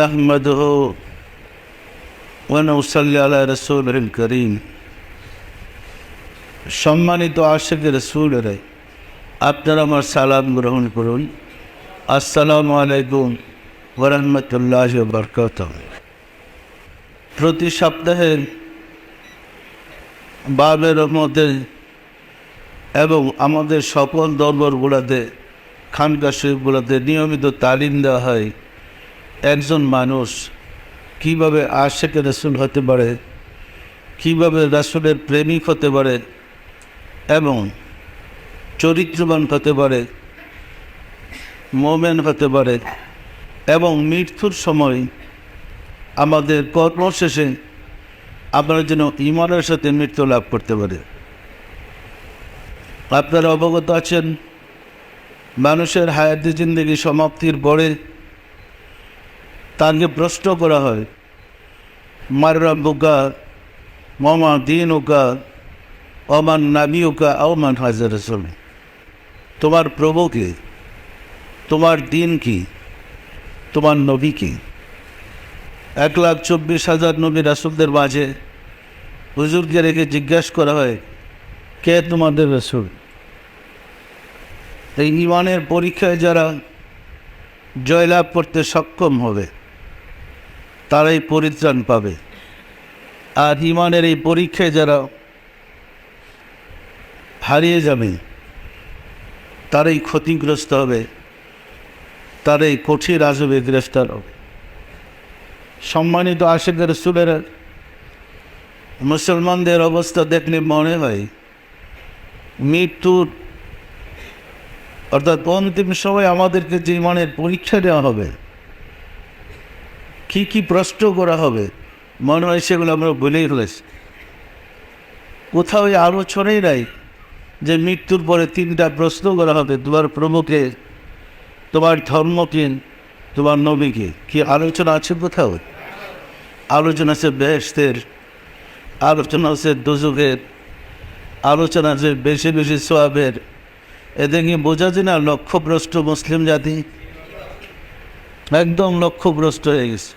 নাহমাদুহু ওয়া নুসাল্লি আলা রাসূলিল কারীম। সম্মানিত আশিক রাসূলের, আপনারা আমার সালাম গ্রহণ করুন। আসসালামু আলাইকুম ওয়া রাহমাতুল্লাহি ওয়া বারাকাতুহু। প্রতি সপ্তাহে বাবের মধ্যে এবং আমাদের সকল দরবারগুলোতে, খানকা শরীফগুলোতে নিয়মিত তালিম দেওয়া হয় একজন মানুষ কীভাবে আশিক রাসূল হতে পারে, কীভাবে রাসূলের প্রেমিক হতে পারে এবং চরিত্রবান হতে পারে, মোমেন হতে পারে এবং মৃত্যুর সময় আমাদের কর্মশেষে আমরা যেন ঈমানের সাথে মৃত্যু লাভ করতে পারে। আপনারা অবগত আছেন, মানুষের হায়াতি জিন্দেগি সমাপ্তির পরে তাকে প্রশ্ন করা হয়, মার রাব্বুকা ওয়া দীনুকা ওয়া মান নাবিয়ুকা আও মান হাজা রাসূল। তোমার প্রভু কে, তোমার দিন কি, তোমার নবী কি? 1,24,000 নবী রাসূলদের মাঝে হুজুরকে রেখে জিজ্ঞাসা করা হয়, কে তোমাদের রাসূল? এই ঈমানের পরীক্ষায় যারা জয়লাভ করতে সক্ষম হবে তারাই পরিত্রাণ পাবে, আর ঈমানের এই পরীক্ষায় যারা হারিয়ে যাবে তারাই ক্ষতিগ্রস্ত হবে, তারাই কঠিন আযবে গ্রেফতার হবে। সম্মানিত আশিক রাসূলের, মুসলমানদের অবস্থা দেখলে মনে হয় মৃত্যুর অর্থাৎ অন্তিম সময় আমাদেরকে যে ঈমানের পরীক্ষা দেওয়া হবে, কী কী প্রশ্ন করা হবে, মনে হয় সেগুলো আমরা ভুলেই ফেলেছি। কোথাও এই আলোচনাই নাই যে মৃত্যুর পরে 3টা প্রশ্ন করা হবে, তোমার প্রভুকে, তোমার ধর্ম কি, তোমার নবীকে। কি আলোচনা আছে কোথাও? আলোচনা আছে বেহেশতের, আলোচনা আছে দোজখের, আলোচনা আছে বেশি বেশি সওয়াবের। এদিকে বোঝা যায় না লক্ষ্যভ্রষ্ট মুসলিম জাতি, একদম লক্ষ্যভ্রষ্ট হয়ে গেছে।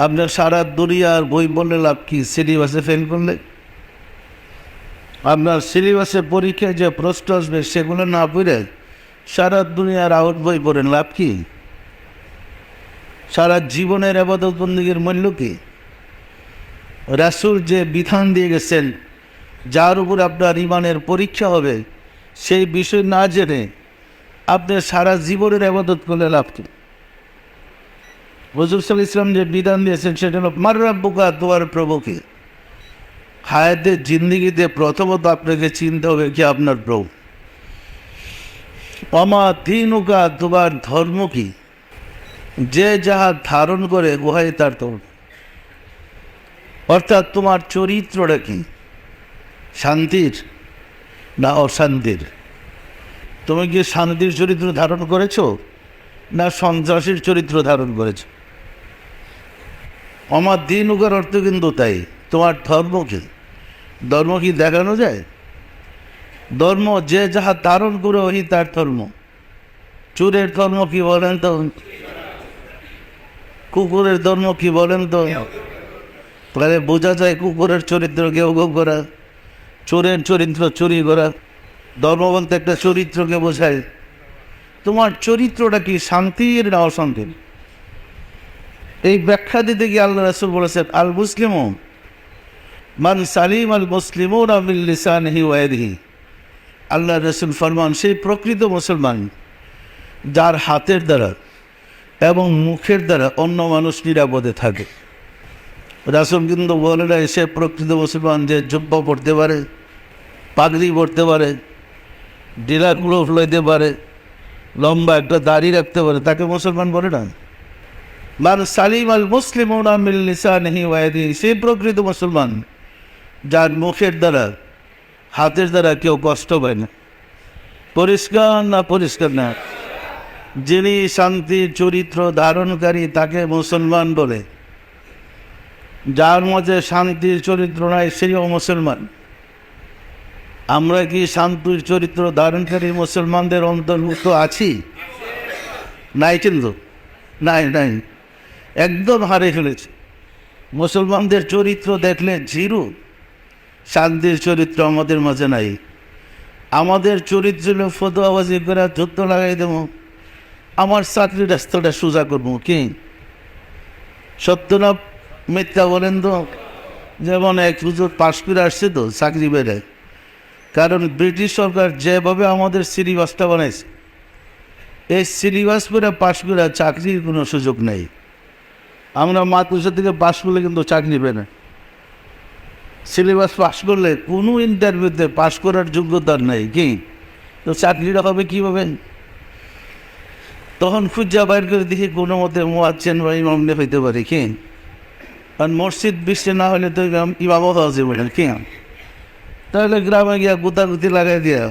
আপনার সারা দুনিয়ার বই বললে লাভ কি? সিলেবাসে ফেল করলে আপনার সিলেবাসের পরীক্ষায় যে প্রশ্ন আসবে সেগুলো না পড়ে সারা দুনিয়ার আউট বই পড়েন লাভ কি? সারা জীবনের ইবাদত বন্দেগীর মূল্য কি? রাসূল যে বিধান দিয়ে গেছেন যার উপর আপনার ঈমানের পরীক্ষা হবে, সেই বিষয় না জেনে আপনি সারা জীবনের ইবাদত করলে লাভ কি? হুজুর সাল্লাল্লাহু আলাইহি ওয়াসাল্লাম যে বিধান দিয়েছেন সেটা হলো মার রাব্বুকা, তোমার প্রভুকে। হায়াতের জিন্দেগিতে প্রথমত আপনাকে চিনতে হবে কি আপনার প্রভু। ওয়া মা দীনুকা, তোমার ধর্ম কি? যে যাহা ধারণ করে উহাই তার ধর্ম। অর্থাৎ তোমার চরিত্রটা কি, শান্তির না অশান্তির? তুমি কি শান্তির চরিত্র ধারণ করেছ না সন্ত্রাসীর চরিত্র ধারণ করেছ? আমার দিন উগার অর্থ কিন্তু তাই, তোমার ধর্ম কি? ধর্ম কি দেখানো যায়? ধর্ম যে যাহা ধারণ করে ওই তার ধর্ম। চোরের ধর্ম কি বলেন তো? কুকুরের ধর্ম কি বলেন তো? তাহলে বোঝা যায় কুকুরের চরিত্র কেউ করা, চোরের চরিত্র চুরি করা। ধর্ম বলতে একটা চরিত্রকে বোঝায়। তোমার চরিত্রটা কি, শান্তির না অশান্তির? এই ব্যাখ্যা দিতে গিয়ে আল্লাহ রাসূল বলেছেন, আল মুসলিমু মান সালিম আল মুসলিমুনা মিন লিসানিহি ওয়া ইয়াদিহি। আল্লাহ রাসূল ফরমান, সেই প্রকৃত মুসলমান যার হাতের দ্বারা এবং মুখের দ্বারা অন্য মানুষ নিরাপদে থাকে। রাসূল কিন্তু বলে না সে প্রকৃত মুসলমান যে জুব্বা পড়তে পারে, পাগড়ি পড়তে পারে, ডিলারগুলো ফুলাইতে পারে, লম্বা একটা দাড়ি রাখতে পারে, তাকে মুসলমান বলে না। মান সালিম আল মুসলিমুনা মিন লিসানিহি ওয়া ইয়াদিহি, সেই প্রকৃত মুসলমান যার মুখের দ্বারা হাতের দ্বারা কেউ কষ্ট পায় না। পরিষ্কার না পরিষ্কার না? যিনি শান্তির চরিত্র ধারণকারী তাকে মুসলমান বলে, যার মধ্যে শান্তির চরিত্র নাই সেও মুসলমান। আমরা কি শান্তির চরিত্র ধারণকারী মুসলমানদের অন্তর্ভুক্ত আছি? নাই, কিন্তু নাই। একদম হারিয়ে ফেলেছে। মুসলমানদের চরিত্র দেখলে জিরো, শান্তির চরিত্র আমাদের মাঝে নাই। আমাদের চরিত্র হলো ফতোয়াবাজি করে যুদ্ধ লাগাই দেবো, আমার চাকরির রাস্তাটা সোজা করবো। কি সত্য না মিথ্যা বলেন তো? যেমন এক হুজুর পাশ করে আসছে তো চাকরি বেড়ে, কারণ ব্রিটিশ সরকার যেভাবে আমাদের সিলেবাসটা বানাইছে, এই সিলেবাস করে পাশ করে চাকরির কোনো সুযোগ নেই। আমরা মাদ্রাসা থেকে পাশ করলে কিন্তু চাকরি পেয়ে না। সিলেবাস পাশ করলে কোনো ইন্টারভিউতে পাশ করার যোগ্যতা নেই। কি তো চাকরিটা হবে কীভাবে? তখন খুঁজা বাইর করে দেখি কোনো মতে মোয়াজ্জেন বা ইমাম হইতে পারে। কি কারণ মসজিদ বিশ্বে না হলে তো ইমামও হওয়া যাবে না। কি তাহলে গ্রামে গিয়া গুতাগুতি লাগাই দিয়া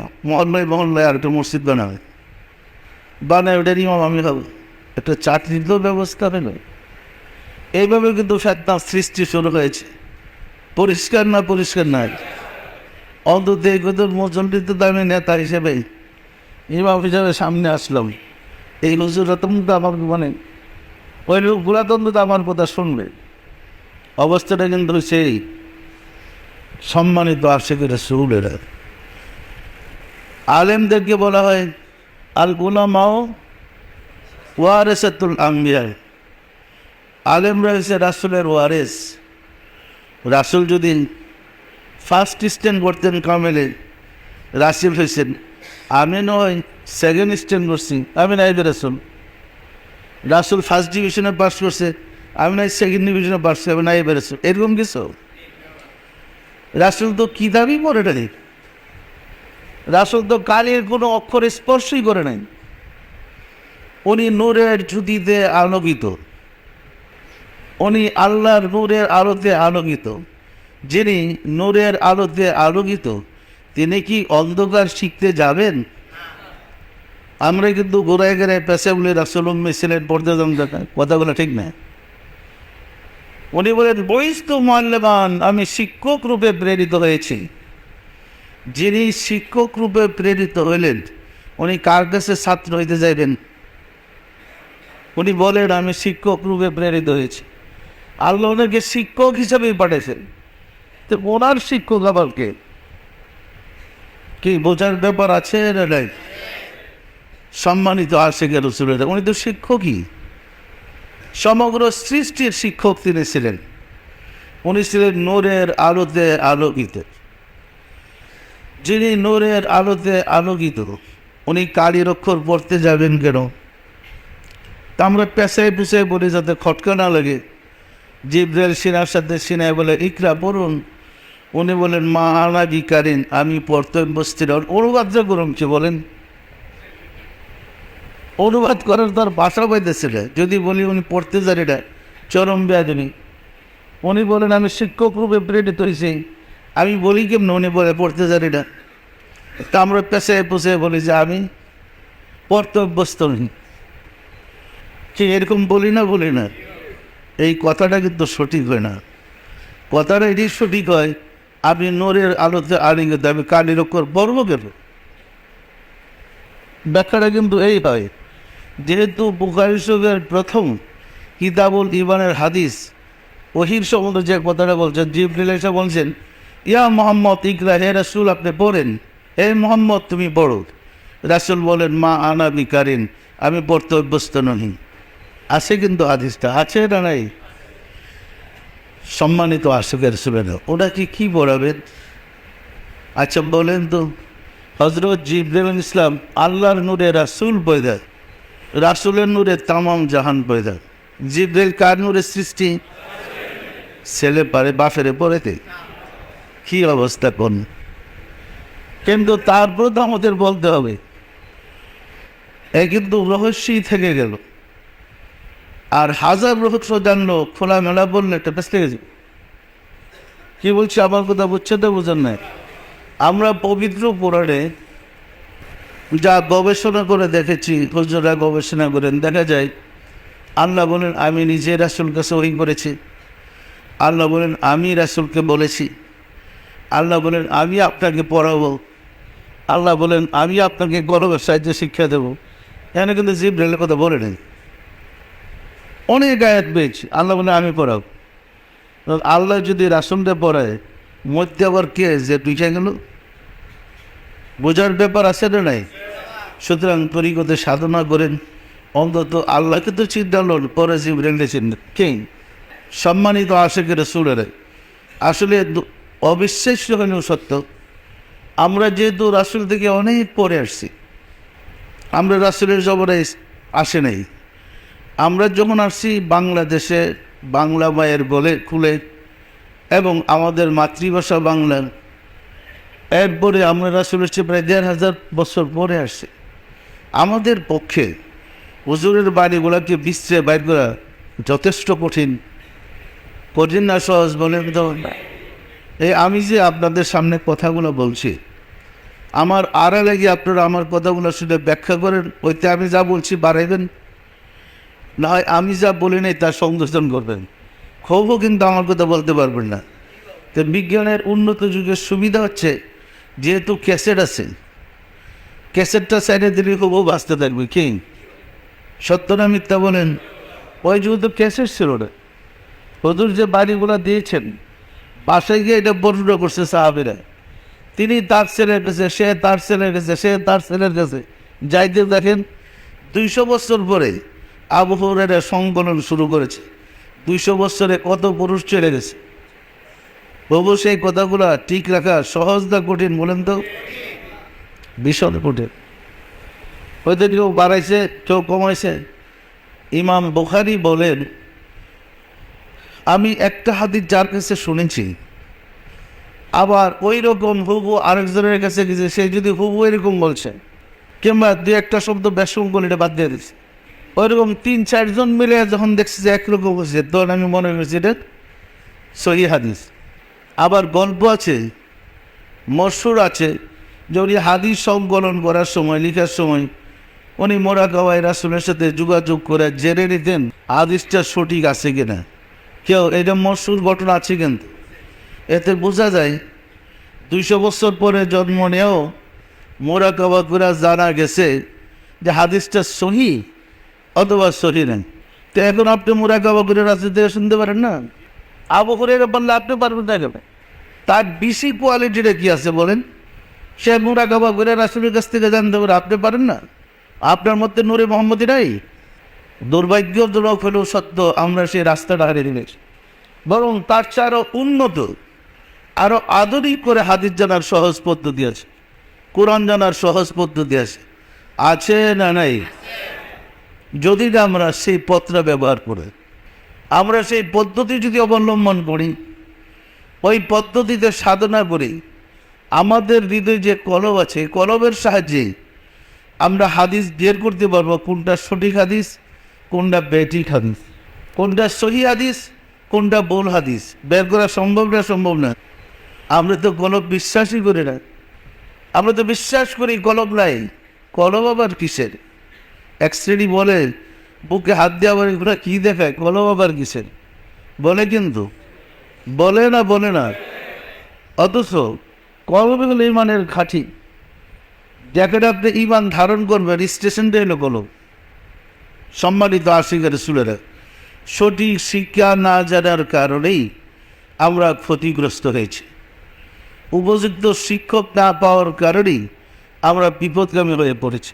মহল্লায় আর একটা মসজিদ বানায় ওটার ইমাম আমি হব। একটা চাকরির তো ব্যবস্থা হলো। এইভাবে কিন্তু ফেতনার সৃষ্টি শুরু হয়েছে। পরিষ্কার না? পরিষ্কার নয়। অন্তত এই কথা মজনটিতে দামি নেতা হিসেবে, ইমাম হিসাবে সামনে আসলাম। এই হুজুররা তো আমার মানে ওই লোকগুলা তো আমার কথা শুনবে। অবস্থাটা কিন্তু সেই সম্মানিত আশিকের রাসূলের। আলেমদেরকে বলা হয় আল উলামাও ওয়ারিসাতুল আম্বিয়া। আলেমরা হচ্ছে রাসূলের ওয়ারিস। রাসূল যদি ফার্স্ট স্ট্যান্ড করতেন কামেলে, রাসূল হয়েছেন। আমি নয় সেকেন্ড স্ট্যান্ড করছি, আমি নাই রাসূল। রাসূল ফার্স্ট ডিভিশনে পাস করছে, আমি নাই সেকেন্ড ডিভিশনে পাস করছি, আমি নাই রাসূল। এরকম কিছু? রাসূল তো কিতাবই পড়ে নাই। রাসূল তো কালির কোনো অক্ষর স্পর্শই করে নাই। উনি নূরের জ্যোতিতে আলোকিত, উনি আল্লাহর নূরের আলোতে আলোকিত। যিনি নূরের আলোতে আলোকিত, তিনি কি অন্ধকার শিখতে যাবেন? আমরা কিন্তু গোড়ায় গেড়ে পেশা বলে রাসূল ছিলেন, পড়তে যান কথাগুলো ঠিক না। উনি বলেন বহিস্থ মূল্যবান, আমি শিক্ষক রূপে প্রেরিত হয়েছি। যিনি শিক্ষক রূপে প্রেরিত হইলেন, উনি কার কাছে ছাত্র হইতে যাইবেন? উনি বলেন আমি শিক্ষক রূপে প্রেরিত হয়েছি। আল্লাহ ওনাকে শিক্ষক হিসাবেই পাঠিয়েছেন। তো ওনার শিক্ষক আবার কে? কি বোঝার ব্যাপার আছে না নাই? সম্মানিত আশিকের রাসূলের, উনি তো শিক্ষকই। সমগ্র সৃষ্টির শিক্ষক তিনি ছিলেন। উনি ছিলেন নূরের আলোতে আলোকিত। যিনি নূরের আলোতে আলোকিত, উনি কালির অক্ষর পড়তে যাবেন কেন? তা আমরা পেশায় পেশায় বলি যাতে খটকা না লাগে। জিবরাইল সিনার সাথে সিনায় বলে ইকরা পড়ুন, উনি বলেন মা আনা বিকারিন, আমি পড়তে বসতে। অনুবাদটা করুন কি বলেন? অনুবাদ করার তার ভাষা পাইতেছিল। যদি বলি উনি পড়তে যান, এটা চরম বেয়াদবি। উনি বলেন আমি শিক্ষক রূপে প্রেরিত হয়েছি, আমি বলি কেমন? উনি বলে পড়তে যান এটা। তা আমরা পেশায় পেশায় বলি যে আমি পড়তে অভ্যস্ত নই। ঠিক এরকম বলি না? বলি না? এই কথাটা কিন্তু সঠিক হয় না। কথাটা এটি সঠিক হয়, আপনি নূরের আলোতে আলিঙ্গিত, আমি কালির অক্ষর পড়ব কেন? ব্যাখ্যাটা কিন্তু এই হয়, যেহেতু বুখারী শরীফের প্রথম কিতাবুল ঈমানের হাদিস ওহীর সম্বন্ধে যে কথাটা বলছেন, জিবরিল এসে বলছেন ইয়া মুহাম্মদ ইকরা, হে রাসূল আপনি পড়েন, হে মুহাম্মদ তুমি পড়ো। রাসূল বলেন মা আনা বিকারিন, আমি পড়তে অভ্যস্ত নহি। আছে কিন্তু হাদিসটা আছে না নাই? সম্মানিত আশিকের রাসূলের, ওরা কি পড়াবেন? আচ্ছা বলেন তো, হযরত জিবরাইল ইসলাম আল্লাহর নূরে রাসূল পয়দা, রাসূলের নূরে তামাম জাহান পয়দা। জিবরাইল কার নূরে সৃষ্টি? ছেলে পারে বাপেরে পড়েতে? কি অবস্থা কোন? কিন্তু তারপর তো আমাদের বলতে হবে, এ কিন্তু রহস্যই থেকে গেল। আর হাজার রহস্য জানলো খোলামেলা বললে একটা ব্যস্ত গেছি। কি বলছি আমার কথা বুঝছে তো? বুঝেন নাই? আমরা পবিত্র পুরাণে যা গবেষণা করে দেখেছি, হুজুররা গবেষণা করেন, দেখা যায় আল্লাহ বলেন আমি নিজে রাসূল কাছে ওহী করেছি। আল্লাহ বলেন আমি রাসূলকে বলেছি। আল্লাহ বলেন আমি আপনাকে পড়াবো। আল্লাহ বলেন আমি আপনাকে গর্বের সাহায্যে শিক্ষা দেব। এখানে কিন্তু জিবরাইলের কথা বলে নেই। অনেক আয়াত পেয়েছি, আল্লাহ বলে আমি পড়াব। আল্লাহ যদি রাসুলটা পড়ায় মধ্যে আবার কে যে পিছিয়ে গেল, বোঝার ব্যাপার আছে না নাই? সুতরাং তরিকতে সাধনা করেন, অন্তত আল্লাহকে তো চিন্তা হল, পরে জিবরাইলকে চিন্তা কে সম্মানিত আশিকের রাসূলের। আসলে অবিশ্বাস্য হলেও সত্য, আমরা যেহেতু রাসূল থেকে অনেক পরে আসছি, আমরা রাসূলের জবরে আসে নাই। আমরা যখন আসছি বাংলাদেশে বাংলা মায়ের বলে খুলে এবং আমাদের মাতৃভাষা বাংলা, এরপরে আমরা রাসূলের চেয়ে প্রায় ১,৫০০ বছর পরে আসছি। আমাদের পক্ষে হুজুরের বাড়িগুলোকে বিশ্রে বাইর করা যথেষ্ট কঠিন। কঠিন না সহজ বলে এই আমি যে আপনাদের সামনে কথাগুলো বলছি, আমার আড়ালে গিয়ে আপনারা আমার কথাগুলো শুনে ব্যাখ্যা করেন, ওইতে আমি যা বলছি বাড়াইবেন, না হয় আমি যা বলি নাই তার সংযোজন করবেন, খুবও কিন্তু আমার কথা বলতে পারবেন না। তো বিজ্ঞানের উন্নত যুগের সুবিধা হচ্ছে, যেহেতু ক্যাসেট আছে, ক্যাসেটটা সাইডে দিলে খুবও বাঁচতে থাকবে। কি সত্য না মিথ্যা বলেন? ওই যেহেতু ক্যাসেট ছিল না, হুজুর যে বাড়িগুলো দিয়েছেন বাসায় গিয়ে এটা বর্ণনা করছে সাহাবীরা, তিনি তার ছেলের কাছে, সে তার ছেলের কাছে, সে তার ছেলের কাছে যাইতে দেখেন ২০০ বছর পরে আবু হুরায়রা সংকলন শুরু করেছে। ২০০ বছরে কত পুরুষ চলে গেছে। তবু সেই কথাগুলো ঠিক রাখা সহজ না কঠিন বলেন তো? ভীষণ কঠিন। হয়তো কেউ বাড়াইছে, কেউ কমাইছে। ইমাম বুখারী বলেন, আমি একটা হাদিস যার কাছে শুনেছি, আবার ওই রকম হুবু আরেকজনের কাছে গেছে, সে যদি হুবু এরকম বলছে, কিংবা দু একটা শব্দ ব্যাসঙ্গল এটা বাদ দিয়ে দিচ্ছে, ওইরকম ৩-৪ জন মিলে যখন দেখছি যে একরকম হচ্ছে, তখন আমি মনে করছি এটা সহিহ হাদিস। আবার গল্প আছে, মশহুর আছে, যে উনি হাদিস সংকলন করার সময়, লেখার সময় উনি মোরাকাবায় রাসূলের সাথে যোগাযোগ করে জেনে নিতেন হাদিসটা সঠিক আছে কিনা। কেউ এটা মশহুর ঘটনা আছে, কিন্তু এতে বোঝা যায় ২০০ বছর পরে জন্ম নিয়েও মোরাকাবা করে জানা গেছে যে হাদিসটা সহি অথবা সহি নেই। তো এখন আপনি মোরাকাবা করে রাসূল থেকে শুনতে পারেন না? আবু হুরায়রা বললে আপনি পারবেন না কেন? তার বেশি কোয়ালিটিটা কি আছে বলেন? সে মোরাকাবা করে রাসূলের কাছ থেকে জানতে পারে, আপনি পারেন না? আপনার মধ্যে নূরে মুহাম্মদী নাই? দুর্ভাগ্যজনক হলেও সত্য, আমরা সেই রাস্তাটা হারিয়ে দিয়েছি। বরং তার চেয়ে আরও উন্নত, আরও আধুনিক করে হাদিস জানার সহজ পদ্ধতি আছে, কোরআন জানার সহজ পদ্ধতি আছে, আছে না নাই? যদি না আমরা সেই পথটা ব্যবহার করে, আমরা সেই পদ্ধতি যদি অবলম্বন করি, ওই পদ্ধতিতে সাধনা করি, আমাদের হৃদয়ে যে কলব আছে, কলবের সাহায্যে আমরা হাদিস বের করতে পারবো, কোনটা সঠিক হাদিস, কোনটা বেঠিক হাদিস, কোনটা সহি হাদিস, কোনটা ভুল হাদিস বের করা সম্ভব না? সম্ভব না। আমরা তো কলব বিশ্বাসই করি না। আমরা তো বিশ্বাস করি কলব নাই। কলব আবার কিসের? এক শ্রেণী বলে বুকে হাত দিয়ে আবার এগুলো কী দেখায়, কলব আবার কিসের বলে, কিন্তু বলে না, বলে না। অথচ কলব হলো ইমানের ঘাঁটি, যাকে আপনি ইমান ধারণ করবেন, স্টেশনটা এলো কলব। সম্মানিত আশিকের রাসূলেরা, সঠিক শিক্ষা না জানার কারণেই আমরা ক্ষতিগ্রস্ত হয়েছি। উপযুক্ত শিক্ষক না পাওয়ার কারণেই আমরা বিপদগামী হয়ে পড়েছি।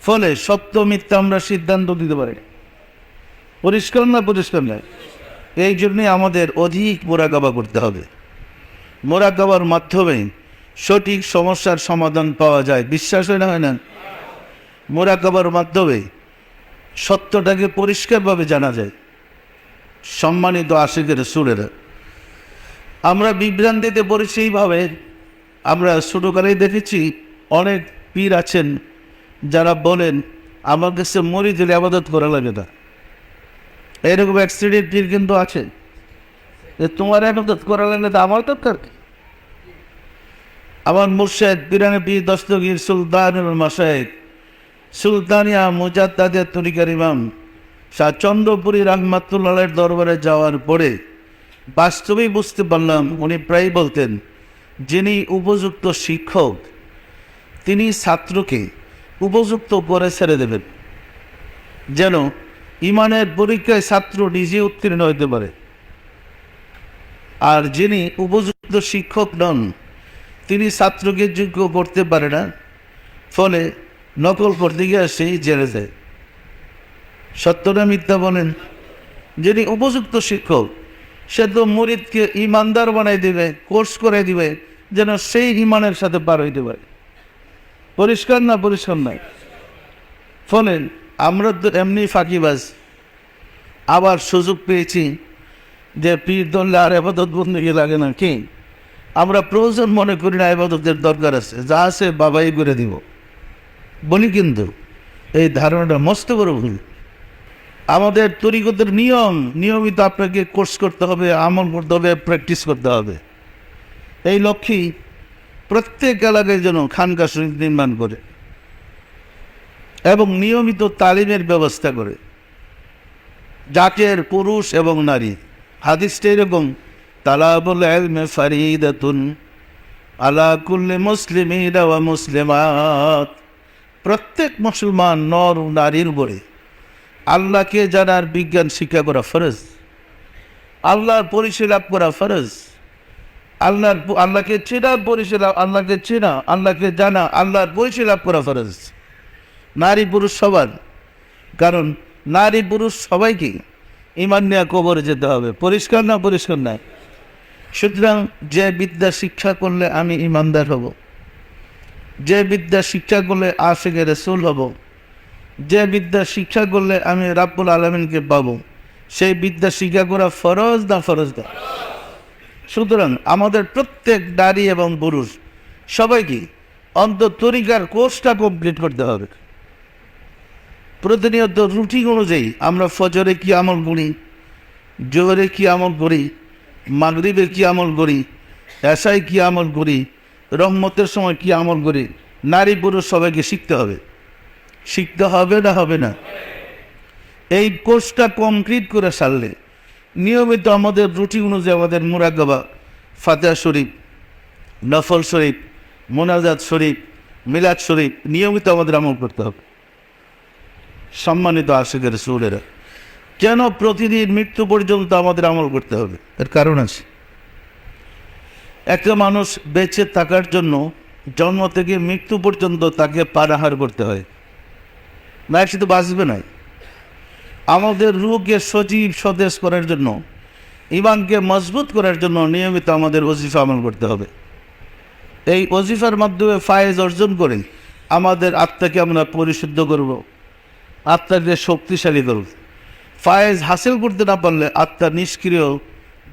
ফলে সত্য মিথ্যা আমরা সিদ্ধান্ত দিতে পারি। পরিষ্কার না? পরিষ্কার নয়। এই জন্যে আমাদের অধিক মোরাকাবা করতে হবে। মোরাকাবার মাধ্যমে সঠিক সমস্যার সমাধান পাওয়া যায়। বিশ্বাস হয় না? হয় না? মোরাকাবার মাধ্যমে সত্যটাকে পরিষ্কারভাবে জানা যায়। সম্মানিত আশিকের রাসূলেরা, আমরা বিভ্রান্তিতে পড়েছি এইভাবে। আমরা ছোটোকালেই দেখেছি অনেক পীর আছেন যারা বলেন আমার কাছে মরি দিলে আবাদত করা লাগে না। এরকম অ্যাক্সিডেন্ট পীর কিন্তু আছে যে তোমার আবাদত করা লাগে না, আমার দরকার। আমার মুর্শিদ পিরানে পীর দস্তগীর সুলতানুল মাশায়েখ সুলতানিয়া মুজাদ্দাদের তরিকার ইমাম শাহ চন্দ্রপুরী রাহমাতুল্লাহের দরবারে যাওয়ার পরে বাস্তবেই বুঝতে পারলাম, উনি প্রায় বলতেন, যিনি উপযুক্ত শিক্ষক তিনি ছাত্রকে উপযুক্ত করে ছেড়ে দেবেন, যেন ইমানের পরীক্ষায় ছাত্র নিজে উত্তীর্ণ হতে পারে, আর যিনি উপযুক্ত শিক্ষক নন তিনি ছাত্রকে যোগ্য করতে পারে না, ফলে নকল করতে গিয়ে সেই জেলে যায়। সত্য না মিথ্যা বলেন? যিনি উপযুক্ত শিক্ষক সে তো মুরিদকে ইমানদার বানাই দিবে, কোর্স করে দিবে যেন সেই ইমানের সাথে পার হইতে পারে। পরিষ্কার না? পরিষ্কার নাই? ফলে আমরা তো এমনি ফাঁকিবাজ, আবার সুযোগ পেয়েছি যে পীর ধরলে আর আবাদত বন্দী লাগে না, কি আমরা প্রয়োজন মনে করি না, আবাদতের দরকার আছে, যা আছে বাবাই করে দিব বলি, কিন্তু এই ধারণাটা মস্ত বড় ভুল। আমাদের তরিকতের নিয়মিত আপনাকে কোর্স করতে হবে, আমল করতে হবে, প্র্যাকটিস করতে হবে। এই লক্ষ্যেই প্রত্যেক এলাকায় যেন খানকা শরীফ নির্মাণ করে এবং নিয়মিত তালিমের ব্যবস্থা করে, জাকের পুরুষ এবং নারী। হাদিসটা এরকম, তালাবুল ইলমি ফারিদাতুন আলা কুল্লি মুসলিমিন ওয়া মুসলিমাত। প্রত্যেক মুসলমান নর ও নারীর উপরে আল্লাহকে জানার বিজ্ঞান শিক্ষা করা ফরজ, আল্লাহর পরিচয় লাভ করা ফরজ, আল্লাহকে চেনার পরিচয় লাভ, আল্লাহকে চেনা, আল্লাহকে জানা, আল্লাহর পরিচয় লাভ করা ফরজ নারী পুরুষ সবার। কারণ নারী পুরুষ সবাইকে ইমান নিয়ে কবরে যেতে হবে। পরিষ্কার না? পরিষ্কার না? সুতরাং যে বিদ্যা শিক্ষা করলে আমি ইমানদার হব, যে বিদ্যা শিক্ষা করলে আশিকে রাসূল হব, যে বিদ্যা শিক্ষা করলে আমি রাব্বুল আলামিনকে পাবো, সেই বিদ্যা শিক্ষা করা ফরজ না? ফরজ না? সুতরাং আমাদের প্রত্যেক নারী এবং পুরুষ সবাইকে অন্তত তরিকার কোর্সটা কমপ্লিট করতে হবে। প্রতিনিয়ত রুটিন অনুযায়ী আমরা ফজরে কি আমল করি, জোহরে কি আমল করি, মাগরিবে কি আমল করি, এশায় কি আমল করি, রহমতের সময় কি আমল করি, নারী পুরুষ সবাইকে শিখতে হবে। শিখতে হবে না? হবে না? এই কোর্সটা কমপ্লিট করে সারলে নিয়মিত আমাদের রুটিন অনুযায়ী আমাদের মুরাকাবা, ফাতিহা শরীফ, নফল শরীফ, মোনাজাত শরীফ, মিলাদ শরীফ নিয়মিত আমাদের আমল করতে হবে। সম্মানিত আশিকের রাসূলেরা, কেন প্রতিদিন মৃত্যু পর্যন্ত আমাদের আমল করতে হবে? এর কারণ আছে। একটা মানুষ বেঁচে থাকার জন্য জন্ম থেকে মৃত্যু পর্যন্ত তাকে পারাহার করতে হয়, না সে তো বাঁচবে না। আমাদের রূহকে সজীব সতেজ করার জন্য, ইমানকে মজবুত করার জন্য নিয়মিত আমাদের ওজিফা আমল করতে হবে। এই ওজিফার মাধ্যমে ফায়েজ অর্জন করে আমাদের আত্মাকে আমরা পরিশুদ্ধ করব, আত্মাকে শক্তিশালী করব। ফায়েজ হাসিল করতে না পারলে আত্মা নিষ্ক্রিয়,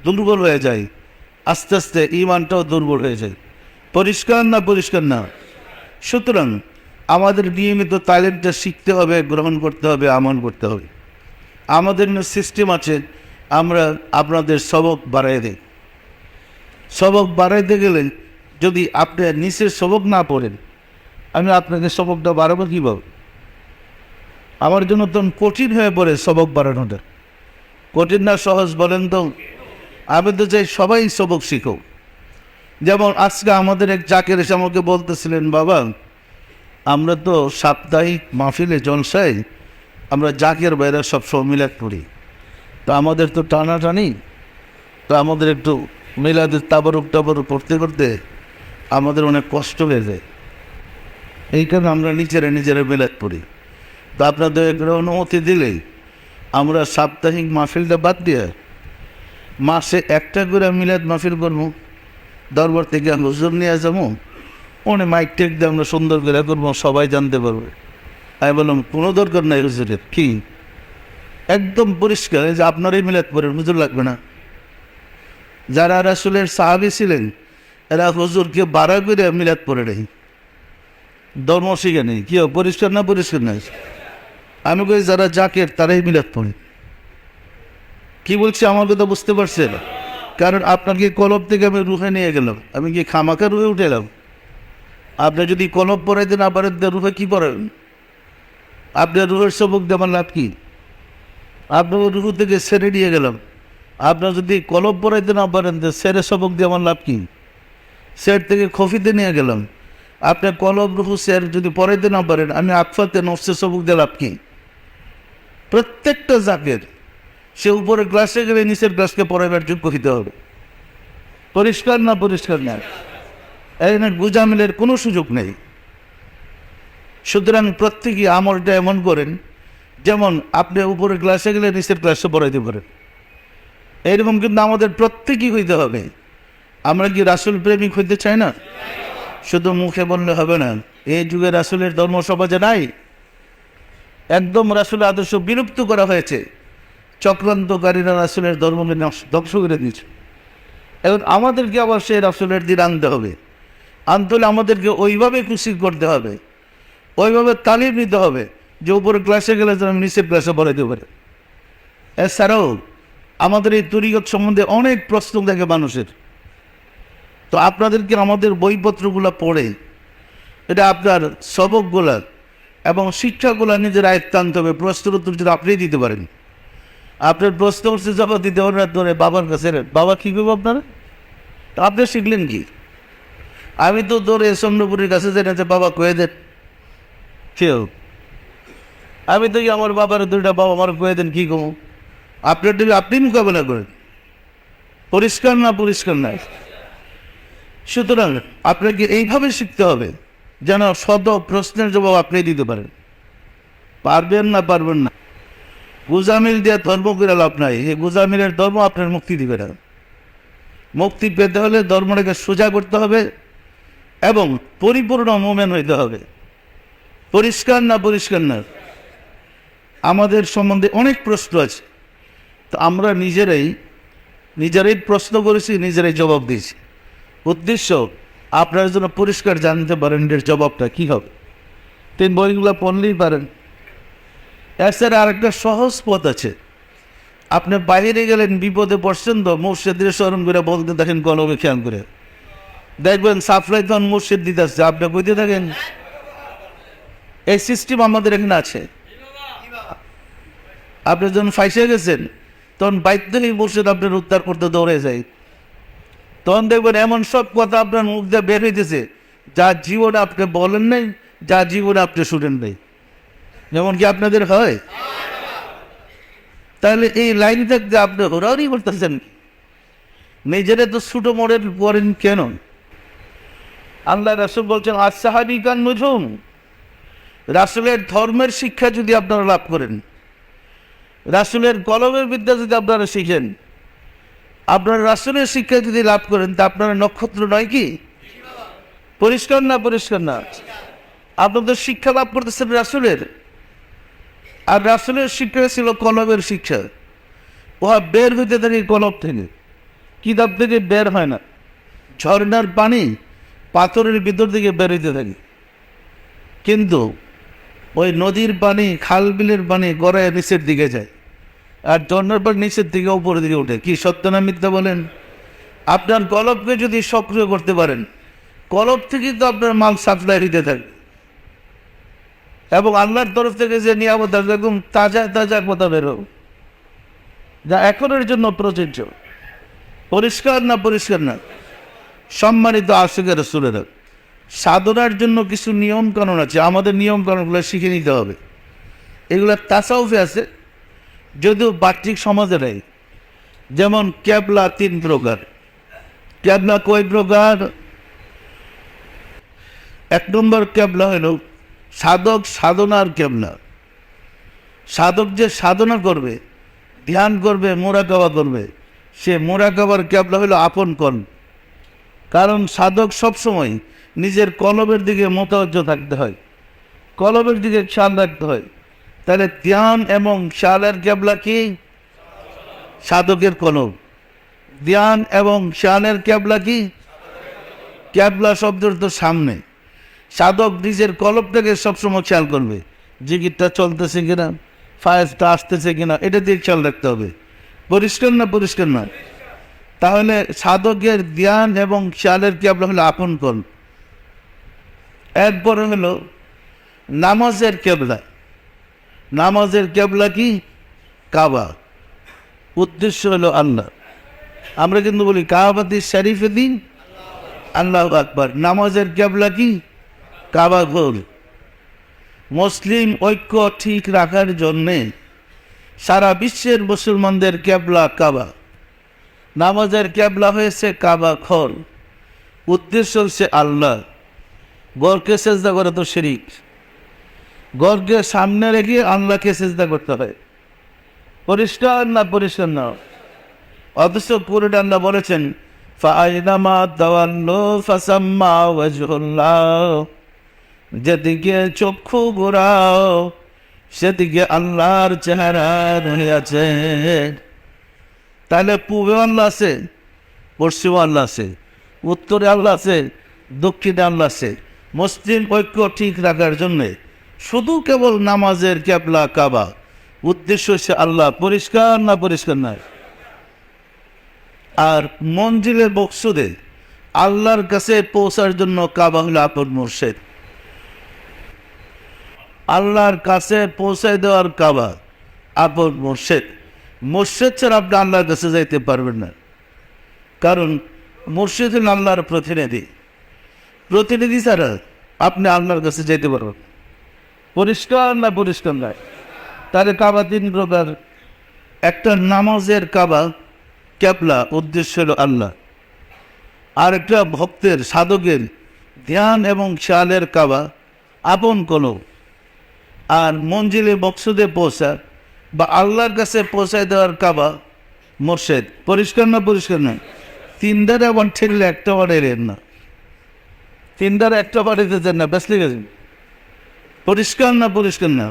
দুর্বল হয়ে যায়, আস্তে আস্তে ইমানটাও দুর্বল হয়ে যায়। পরিষ্কার না? পরিষ্কার না? সুতরাং আমাদের নিয়মিত তালিমটা শিখতে হবে, গ্রহণ করতে হবে, আমল করতে হবে। আমাদের সিস্টেম আছে, আমরা আপনাদের সবক বাড়াই দিই। সবক বাড়াইতে গেলে যদি আপনি নিচের সবক না পড়েন, আমি আপনাকে সবকটা বাড়াবো কীভাবে? আমার জন্য তো কঠিন হয়ে পড়ে সবক বাড়ানোটা। কঠিন না সহজ বলেন তো? আমি তো চাই সবাই সবক শিখুক। যেমন আজকে আমাদের এক জাকের এসে আমাকে বলতেছিলেন, বাবা আমরা তো সাপ্তাহিক মাহফিলে জলসায় আমরা জাকের বাইরে সবসময় মিলাদ পড়ি, তো আমাদের তো টানাটানি, তো আমাদের একটু মিলাদের তাবারুক পড়তে করতে আমাদের অনেক কষ্ট হয়ে যায়, এই কারণে আমরা নিজেরা মিলাদ পড়ি। তো আপনাদের একটা অনুমতি দিলেই আমরা সাপ্তাহিক মাহফিলটা বাদ দিয়ে মাসে একটা করে মিলাদ মাহফিল করবো, দরবার থেকে হুজুর নিয়ে যাবো, ওনে মাইক টেক দিয়ে আমরা সুন্দর করে করবো, সবাই জানতে পারবে। আমি বললাম কোনো দরকার নাই হুজুরের, কি একদম পরিষ্কার যে আপনারই মিলাদ পড়েন, হুজুর লাগবে না। যারা রাসূলের সাহাবী ছিলেন এরা হুজুরকে বাড়া করে মিলাদ পড়ে নেই, ধর্ম শিখে নেই। কি পরিষ্কার না? পরিষ্কার নাই? আমি কই যারা জাকের তারাই মিলাদ পড়ে। কি বলছি আমার কথা বুঝতে পারছেন? কারণ আপনাকে কলব থেকে আমি রুহে নিয়ে গেলাম, আমি কি খামাখা রুহে উঠে এলাম? আপনি যদি কলব পড়াইতে না পারেন রুহে কী পড়াবেন? আপনার রুহের সবক দেওয়ার লাভ কি? আপনার রুহু থেকে সেরে নিয়ে গেলাম, আপনার যদি কলব পড়াইতে না পারেন সেরে সবক দেওয়ার লাভ কি? সের থেকে খফিতে নিয়ে গেলাম, আপনার কলব রুহু সের যদি পড়াইতে না পারেন, আমি আকফাতে নফসে সবক দিয়ে লাভ কি? প্রত্যেকটা জাকের সে উপরে ক্লাসে গেলে নিচের ক্লাসকে পড়াবার যোগ্য হইতে হবে। পরিষ্কার না পরিষ্কার না? এখানে গুজামিলের কোনো সুযোগ নেই। সুতরাং প্রত্যেকেই আমলটা এমন করেন যেমন আপনি উপরে ক্লাসে গেলে নিচের ক্লাসে পড়াইতে পারেন। এরকম কিন্তু আমাদের প্রত্যেকেই হইতে হবে। আমরা কি রাসূল প্রেমিক হইতে চাই না? শুধু মুখে বললে হবে না। এই যুগে রাসূলের ধর্ম সমাজে নাই, একদম রাসূলের আদর্শ বিলুপ্ত করা হয়েছে। চক্রান্তকারীরা রাসূলের ধর্মকে ধ্বংস করে দিয়েছে। এখন আমাদেরকে আবার সেই রাসূলের দিন আনতে হবে। আনতে হলে আমাদেরকে ওইভাবে খুশি করতে হবে, ওইভাবে তালিম নিতে হবে যে উপরে ক্লাসে গেলে যেন নিচের ক্লাসে পড়াইতে পারে। এছাড়াও আমাদের এই তরিকত সম্বন্ধে অনেক প্রশ্ন থাকে মানুষের। তো আপনাদেরকে আমাদের বইপত্রগুলো পড়ে এটা আপনার সবকগুলা এবং শিক্ষাগুলা নিজের আয়ত্তে আনতে হবে। প্রশ্নের উত্তর যদি আপনি দিতে পারেন, আপনার প্রশ্ন হচ্ছে জবাব দিতে পারেন ধরে বাবার কাছে, বাবা কী করবো আপনারা, আপনি শিখলেন কি? আমি তো ধরে চন্দ্রপুরের কাছে যাই না যে বাবা কয়ে দেন কেউ, আমি তো আমার বাবার দুইটা বাবা আমার কয়ে দেন কী কমো, আপনার দিকে আপনি মোকাবেলা করেন। পরিষ্কার না পরিষ্কার না? সুতরাং আপনাকে এইভাবে শিখতে হবে যেন শত প্রশ্নের জবাব আপনি দিতে পারেন। পারবেন না পারবেন না, গুজামিল দিয়ে ধর্ম করে লাভ নাই। এই গুজামিলের ধর্ম আপনার মুক্তি দিবে না। মুক্তি পেতে হলে ধর্মটাকে সোজা করতে হবে এবং পরিপূর্ণ মোমেন হইতে হবে। পরিষ্কার না পরিষ্কার না? আমাদের সম্বন্ধে অনেক প্রশ্ন আছে, তো আমরা নিজেরাই প্রশ্ন করেছি, নিজেরাই জবাব দিয়েছি। উদ্দেশ্য আপনারা যেন পরিষ্কার জানতে পারেন এর জবাবটা কী হবে। তিন বইগুলো পড়লেই পারেন। এছাড়া আরেকটা সহজ পথ আছে। আপনি বাইরে গেলেন, বিপদে পড়ছেন, তো মুর্শিদের স্মরণ করে বলতে থাকেন কলমে খেয়াল করে, দেখবেন সাপ্লাই তখন মুর্শিদ দিতে আসছে, আপনি কইতে থাকেন। এই সিস্টেম আমাদের এখানে আছে। আপনি যখন ফাইসে গেছেন তখন বাধ্য হয়ে মুর্শিদ আপনার উদ্ধার করতে দৌড়ে যায়। তখন দেখবেন এমন সব কথা আপনার মুখ দিয়ে বের হইতেছে যা জীবনে আপনি বলেন নাই, যা জীবনে আপনি শুনেন নাই। যেমন কি আপনাদের হয়? তাহলে এই লাইন থাকতে আপনি হোরাহরি করতেছেন, নিজেরা তো ছোটো মডেল করেন কেন? আল্লাহ রাসূল বলছেন আস-সাহাবী কান নুজুম। রাসূলের ধর্মের শিক্ষা যদি আপনারা লাভ করেন, রাসূলের কলমের বিদ্যা যদি আপনারা শিখেন, আপনারা রাসূলের শিক্ষা যদি লাভ করেন, তা আপনারা নক্ষত্র নয় কি? পরিষ্কার না পরিষ্কার না? আপনাদের শিক্ষা লাভ করতেছেন রাসূলের, আর রাসূলের শিক্ষা ছিল কলমের শিক্ষা। উহা বের হইতে থাকে কলম থেকে, কিতাব থেকে বের হয় না। ঝর্ণার পানি পাথরের ভিতর থেকে বের হইতে থাকে, কিন্তু ওই নদীর পানি, খাল বিলের পানি গড়ায় নিচের দিকে যায়, আর ঝর্ণার পানি নিচের দিকে উপরের দিকে ওঠে। কি সত্য না মিথ্যা বলেন? আপনার কলবকে যদি সক্রিয় করতে পারেন, কলব থেকে তো আপনার মাল সাপ্লাই হইতে থাকে, এবং আল্লাহর তরফ থেকে যে নিয়ামত একদম তাজা তাজা কথা বেরো, যা এখনের জন্য প্রযোজ্য। পরিষ্কার না পরিষ্কার না? সম্মানিত আশিকের রাসূলেরা, সাধনার জন্য কিছু নিয়ম কানুন আছে, আমাদের নিয়ম কানুনগুলো শিখে নিতে হবে। এগুলো তাসাউফে আছে, যদিও বাহ্যিক সমাজে নেই। যেমন ক্যাবলা 3 প্রকার। ক্যাবলা কয় প্রকার? 1 নম্বর ক্যাবলা হলো সাধক সাধনার ক্যাবলা। সাধক যে সাধনা করবে, ধ্যান করবে, মুরাকাবা করবে, সে মুরাকাবার ক্যাবলা হলো আপন কল। কারণ সাধক সবসময় নিজের কলবের দিকে মোতাবজ্জ থাকতে হয়, কলবের দিকে খেয়াল রাখতে হয়। তাহলে ধ্যান এবং খেয়ালের ক্যাবলা কি? সাধকের কলব। ধ্যান এবং খেয়ালের ক্যাবলা কি? ক্যাবলা শব্দের তো সামনে। সাধক নিজের কলবটাকে সবসময় খেয়াল করবে, জিকিরটা চলতেছে কিনা, ফায়েজটা আসতেছে কিনা, এটা দিয়ে খেয়াল রাখতে হবে। পরিষ্কার না পরিষ্কার না? তাহলে সাধকের ধ্যান এবং খেয়ালের ক্যাবলা হলো আপন কল। এরপরে হলো নামাজের ক্যাবলা। নামাজের ক্যাবলা কি? কাবা। উদ্দেশ্য হলো আল্লাহ। আমরা কিন্তু বলি কাবাতি শরীফে দিন আল্লাহু আকবার। নামাজের ক্যাবলা কি? কাবা ঘর। মুসলিম ঐক্য ঠিক রাখার জন্যে সারা বিশ্বের মুসলমানদের কেবলা কাবা, নামাজের কেবলা হয়েছে কাবা ঘর, উদ্দেশ্য হচ্ছে আল্লাহ। গড়কে সেজদা করে তো শিরিক, গড়কে সামনে রেখে আল্লাহকে সেজদা করতে হয়। পরিষ্কার না পরিষ্কার না? অথচ পুরোটা আল্লাহ বলেছেন ফাআইনামা তাওয়াল্লু ফাসাম্মা ওয়াজহুল্লাহ, যেদিকে চক্ষু ঘোরাও সেদিকে আল্লাহর চেহারা রহিয়াছে। তাহলে পূবে আল্লাহ আছে, পশ্চিমে আল্লাহ আছে, উত্তরে আল্লাহ আছে, দক্ষিণে আল্লাহ আছে। মুসলিম ঐক্য ঠিক রাখার জন্যে শুধু কেবল নামাজের কেবলা কাবা, উদ্দেশ্য হচ্ছে আল্লাহ। পরিষ্কার না পরিষ্কার নয়? আর মঞ্জিলের মকসুদে আল্লাহর কাছে পৌঁছার জন্য কাবা হলো আপন মুর্শিদ। আল্লাহর কাছে পৌঁছায় দেওয়ার কাবা আপন মুর্শিদ। মুর্শিদ ছাড়া আপনি আল্লাহর কাছে যাইতে পারবেন না, কারণ মুর্শিদ হল আল্লাহর প্রতিনিধি। প্রতিনিধি ছাড়া আপনি আল্লাহর কাছে যেতে পারবেন। পরিষ্কার না পরিষ্কার নয়? তাহলে কাবা তিন প্রকার। একটা নামাজের কাবা কেবলা, উদ্দেশ্য হল আল্লাহ। আর একটা ভক্তের সাধকের ধ্যান এবং খেয়ালের কাবা, আপন কলব। আর মঞ্জিলে মকসুদে পৌঁছা বা আল্লাহর কাছে পৌঁছায় দেওয়ার কাবা মুর্শিদ। পরিষ্কার না পরিষ্কার নয়? তিন ধারে আবার ঠেকলে একটা বাড়ি এলেন না, তিন ধারে একটা বাড়িতে যান না, ব্যস্ত গেছেন। পরিষ্কার না পরিষ্কার না?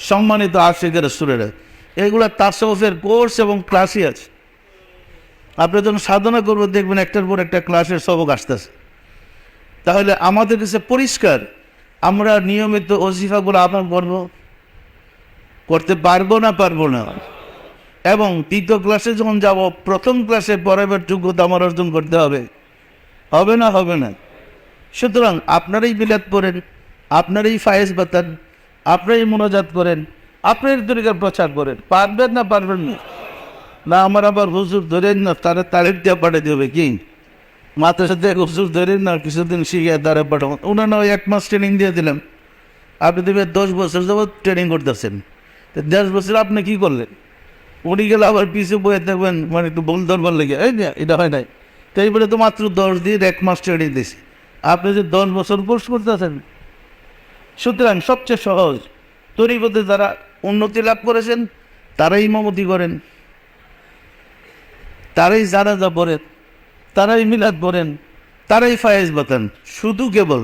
সম্মানিত আশিকের সুরেরা, এগুলা তাসাউফের কোর্স এবং ক্লাসই আছে। আপনি যখন সাধনা করবেন দেখবেন একটার পর একটা ক্লাসের সবক আসতেছে। তাহলে আমাদের কাছে পরিষ্কার, আমরা নিয়মিত ওজিফাগুলো আবার করতে পারবো না পারবো না। এবং দ্বিতীয় ক্লাসে যখন যাব, প্রথম ক্লাসে পড়াবার যোগ্যতা আমার অর্জন করতে হবে, হবে না? হবে না। সুতরাং আপনারাই বিলাত করেন, আপনারাই ফায়েজ বাতান, আপনারাই মোনাজাত করেন, আপনার তরিকার প্রচার করেন। পারবেন না পারবেন না? না আমার আবার হুজুর ধরেন না, তারা তারিখ দিয়ে পাঠিয়ে দেবে কি? মাথার সাথে হুজুর ধরেন না, কিছুদিন শিখে তারা পাঠাবো। ওনার না 1 মাস ট্রেনিং দিয়ে দিলাম, আপনি দেবেন 10 বছর যাবৎ ট্রেনিং করতেছেন। 10 বছর আপনি কি করলেন? উনি গেলে আবার পিছিয়ে বয়ে দেখবেন, মানে একটু ভুল ধরবার লেগে, এই না এটা হয় নাই। তো এইবারে তো মাত্র 10 দিন 1 মাস ট্রেনিং দিয়েছি, আপনি যে 10 বছর কোর্স করতেছেন। সুতরাং সবচেয়ে সহজ, তরিকতে যারা উন্নতি লাভ করেছেন তারাই ইমামতি করেন, তারাই জানাজা পড়েন, তারাই মিলাদ পড়েন, তারাই ফায়েজ বাতান। শুধু কেবল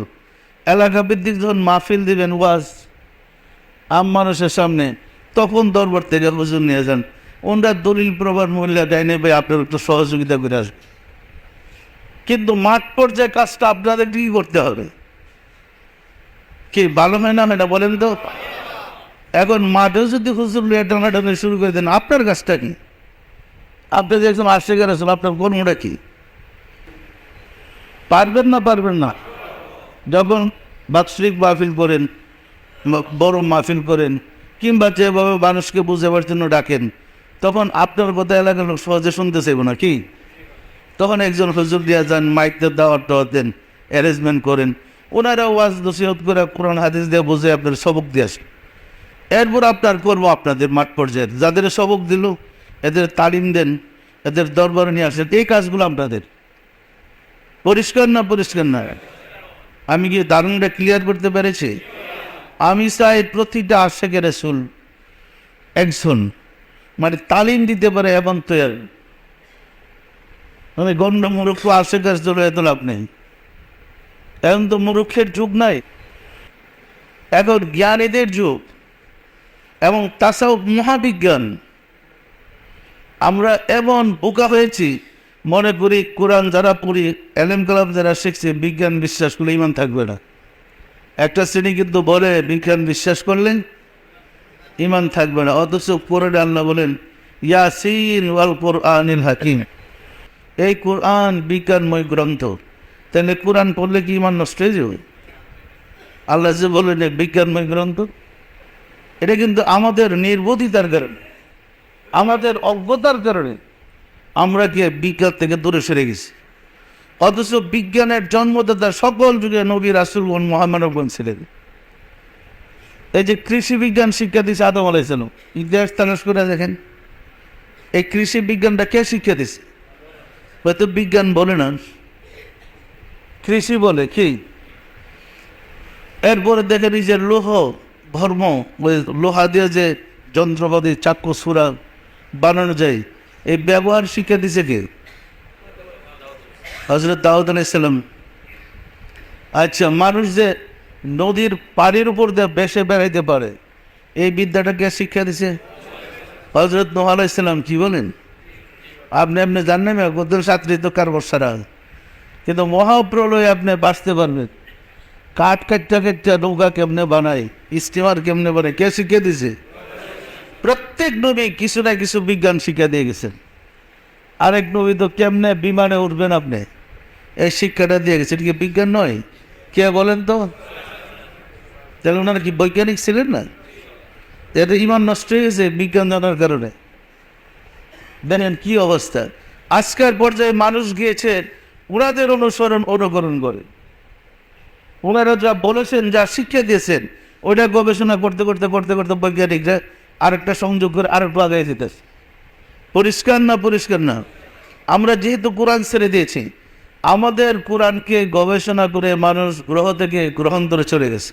এলাকা ভিত্তিক যখন মাহফিল দিবেন ওয়াজ আম মানুষের সামনে, তখন দরবার থেকে হুজুর নিয়ে যান, ওনারা দলিল প্রমাণ মূল্যা দেয় নেবে, আপনার একটু সহযোগিতা করে আসবে। কিন্তু মাঠ পর্যায়ে কাজটা আপনাদের কি করতে হবে? কি ভালো হয় না এটা বলেন তো? এখন মাঠেও যদি হুজুর টানাটানি শুরু করে দেন, আপনার কাজটা কি? আপনি যে একজন আশিকের আছেন, আপনার কর্মটা কি? পারবেন না পারবেন না? যখন বাৎসরিক মাহফিল করেন, বড় মাহফিল করেন, কিংবা যেভাবে মানুষকে বুঝাবার জন্য ডাকেন, তখন আপনার কথা এলাকার লোক সহজে শুনতে চাইব না কি? তখন একজন হুজুর দিয়ে যান, মাইকদের দাওয়াত দেন, অ্যারেঞ্জমেন্ট করেন, ওনারা ওয়াজ নসিহত করে কোরআন হাদিস দিয়ে বুঝে আপনার সবক দিয়ে আসেন। এরপর আপনার করবো আপনাদের মাঠ পর্যায়ে যাদের সবক দিল, এদের তালিম দেন, এদের দরবারে নিয়ে আসেন, এই কাজগুলো আপনাদের। পরিষ্কার না পরিষ্কার না? আমি কি দারুণটা ক্লিয়ার করতে পেরেছি? আমি চাই প্রতিটা আশিকে রাসূল একজন মানে তালিম দিতে পারে এবং তৈরি। আমি গণ্ড মুরুক্ষ আশিক রাসূল এত লাভ নেই। এখন তো মুরুক্ষের যুগ নাই, এখন জ্ঞানীদের যুগ এবং তাসাউফ মহাবিজ্ঞান। আমরা এমন বোকা হয়েছি, মনে করি কোরআন যারা পড়ি, এলেম কালাম যারা শিখছে, বিজ্ঞান বিশ্বাস করলে ইমান থাকবে না। একটা শ্রেণী কিন্তু বলে বিজ্ঞান বিশ্বাস করলেন ইমান থাকবে না, অথচ কোরআনে আল্লাহ বলেন ইয়াসিন ওয়াল কোরআনিল হাকিম, এই কোরআন বিজ্ঞানময় গ্রন্থ। তাহলে কোরআন পড়লে কি ইমান নষ্ট হয়ে যাবে? আল্লাহ যে বললেন বিজ্ঞানময় গ্রন্থ, এটা কিন্তু আমাদের নির্বোধিতার কারণে, আমাদের অজ্ঞতার কারণে আমরা কি বিজ্ঞান থেকে দূরে সরে গেছি। অথচ বিজ্ঞানের জন্মদাতা সকল যুগে নবী রাসূল মহামানবগণ ছিলেন। এই যে কৃষি বিজ্ঞান শিক্ষা দিচ্ছে আদম আলাইহিসসালাম, ইতিহাস তালাশ করে দেখেন এই কৃষি বিজ্ঞানটা কে শিক্ষা দিচ্ছে? হয়তো বিজ্ঞান বলে না, কৃষি বলে কি। এরপরে দেখেন এই যে লৌহ ধর্ম, ওই লোহা দিয়ে যে যন্ত্রপাতি চাক্কু সুরা বানানো যায়, এই ব্যবহার শিক্ষা দিছে কে? হযরত দাউদ আলাইহিস সালাম। আচ্ছা, মানুষ যে নদীর পানির উপর দিয়ে বেসে বেড়াইতে পারে, এই বিদ্যাটা কে শিক্ষা দিছে? হযরত নূহ আলাইহিস সালাম। কি বলেন আপনি? আপনি জানেন না কত ছাত্রী তো কার বর্ষারা, কিন্তু মহাপ্রলয়ে আপনি বাঁচতে পারবেন। কাঠ কাটটা কাটটা নৌকা কেমনে বানায়, স্টিমার কেমনে বানায়, কে শিখে দিছে? প্রত্যেক নবী কিছু না কিছু বিজ্ঞান শিক্ষা দিয়ে গেছেন। আরেক নবী তো কেমনে বিমানে উঠবেন আপনি, এই শিক্ষাটা দিয়ে গেছে। এটা কি বিজ্ঞান নয়? কে বলেন তো? তাহলে ওনারা কি বৈজ্ঞানিক ছিলেন না? এটা ইমান নষ্ট হয়ে গেছে বিজ্ঞান জানার কারণে। দেখেন কি অবস্থা। আজকের পর্যায়ে মানুষ গিয়েছে ওনাদের অনুকরণ করে। ওনারা যা বলেছেন, যা শিক্ষা দিয়েছেন, ওইটা গবেষণা করতে করতে করতে করতে বৈজ্ঞানিকরা আরেকটা সংযোগ করে আরেকটু আগে যেতেছে। পরিষ্কার না? পরিষ্কার না? আমরা যেহেতু কোরআন ছেড়ে দিয়েছি, আমাদের কোরআনকে গবেষণা করে মানুষ গ্রহ থেকে গ্রহান্তরে চলে গেছে।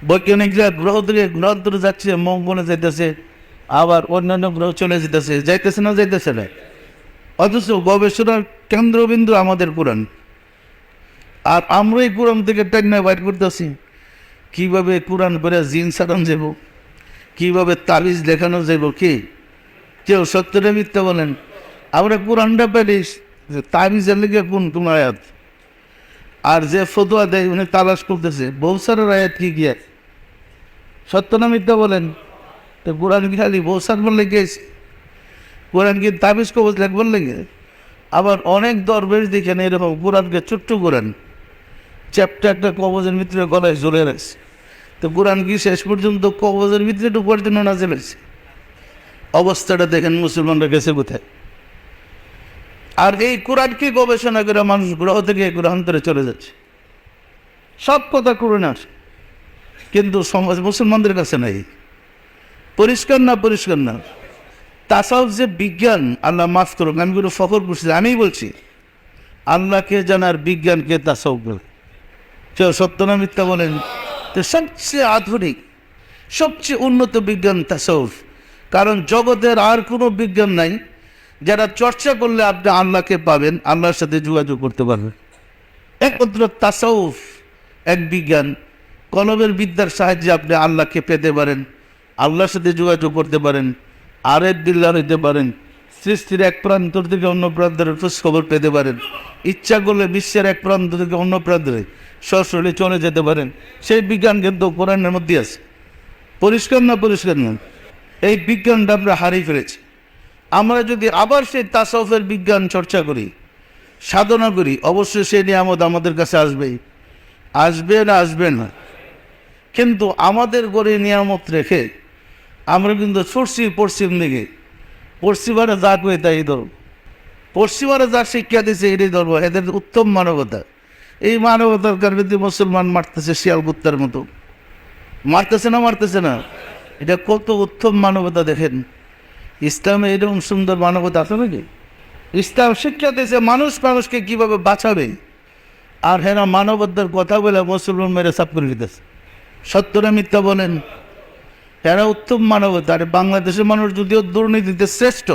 বৈজ্ঞানিকরা গ্রহ থেকে গ্রহান্তরে যাচ্ছে, মঙ্গলে যাইতেছে, আবার অন্যান্য গ্রহ চলে যেতেছে। যাইতেছে না? যাইতেছে না? অথচ গবেষণার কেন্দ্রবিন্দু আমাদের কোরআন। আর আমরা এই কোরআন থেকে টাইনা বাইর করতেছি কীভাবে কোরআন পড়ে জিন সারান যাব, কীভাবে তাবিজ দেখানো যাব। কি কেউ সত্যটা মিথ্যা বলেন? আমরা কোরআনটা পেলিস তাবিজের লিগে কোন কোন আয়াত, আর যে ফতোয়া দেয় উনি তালাশ করতেছে বৌসারের আয়াত কি গিয়া। সত্য না মিথ্যা বলেন? তো কোরআন কি খালি বৌসার বললে গিয়েছে? কোরআন কি তাবিজ কবজ লেখবার লেগে? আবার অনেক দরবেশ দেখেন এরকম কোরআনকে ছোট্ট কোরআন চ্যাপ্টার একটা কবজের ভিতরে গলায় ঝুলে রাখছে। তো কোরআন কি শেষ পর্যন্ত কবজের ভিতরে ঢুকবার জন্য না জ্বেলেছে? অবস্থাটা দেখেন মুসলমানরা গেছে কোথায়। আর এই কোরআনকে গবেষণা করে মানুষ গ্রহ থেকে গ্রহান্তরে চলে যাচ্ছে। সব কথা কোরআন আসে, কিন্তু সমাজ মুসলমানদের কাছে নাই। পরিষ্কার না? পরিষ্কার না? তাসাউফ যে বিজ্ঞান, আল্লাহ মাফ করুক আমি কোনো ফখর করছি, আমিই বলছি আল্লাহকে জানার বিজ্ঞানকে তাসাউফ বলে। কেউ সত্য না মিথ্যা বলেন? তো সবচেয়ে আধুনিক, সবচেয়ে উন্নত বিজ্ঞান তাসাউফ। কারণ জগতের আর কোনো বিজ্ঞান নাই যারা চর্চা করলে আপনি আল্লাহকে পাবেন, আল্লাহর সাথে যোগাযোগ করতে পারবেন। একমাত্র তাসাউফ এক বিজ্ঞান। কলমের বিদ্যার সাহায্যে আপনি আল্লাহকে পেতে পারেন, আল্লাহর সাথে যোগাযোগ করতে পারেন, আরেক দিল্লা হইতে পারেন, সৃষ্টির এক প্রান্ত থেকে অন্য প্রান্তের খোঁজ খবর পেতে পারেন, ইচ্ছা করলে বিশ্বের এক প্রান্ত থেকে অন্য প্রান্তে সরাসরি চলে যেতে পারেন। সেই বিজ্ঞান কিন্তু কোরআনের মধ্যে আছে। পরিষ্কার না? পরিষ্কার না? এই বিজ্ঞানটা আমরা হারিয়ে ফেলেছি। আমরা যদি আবার সেই তাসাউফের বিজ্ঞান চর্চা করি, সাধনা করি, অবশ্যই সেই নিয়ামত আমাদের কাছে আসবেই। আসবে না? আসবে না? কিন্তু আমাদের গড়ে নিয়ামত রেখে আমরা কিন্তু ছুটছি পশ্চিম দিকে। পশ্চিমারা যা করে তাই ধরব, পশ্চিমারা যা শিক্ষা দিচ্ছে এটাই ধরবো। এদের উত্তম মানবতা, এই মানবতার কারণে মুসলমান মারতেছে শিয়াল কুত্তার মতো। মারতেছে না? মারতেছে না? এটা কত উত্তম মানবতা দেখেন। ইসলামে এরকম সুন্দর মানবতা আছে নাকি? ইসলাম শিক্ষা দিয়েছে মানুষ মানুষকে কীভাবে বাঁচাবে, আর হ্যাঁ মানবতার কথা বলে মুসলমান মেরে সাফ করে দিতেছে। সত্যটা মিথ্যা বলেন? এরা উত্তম মানবতা। আর বাংলাদেশের মানুষ যদিও দুর্নীতিতে শ্রেষ্ঠ,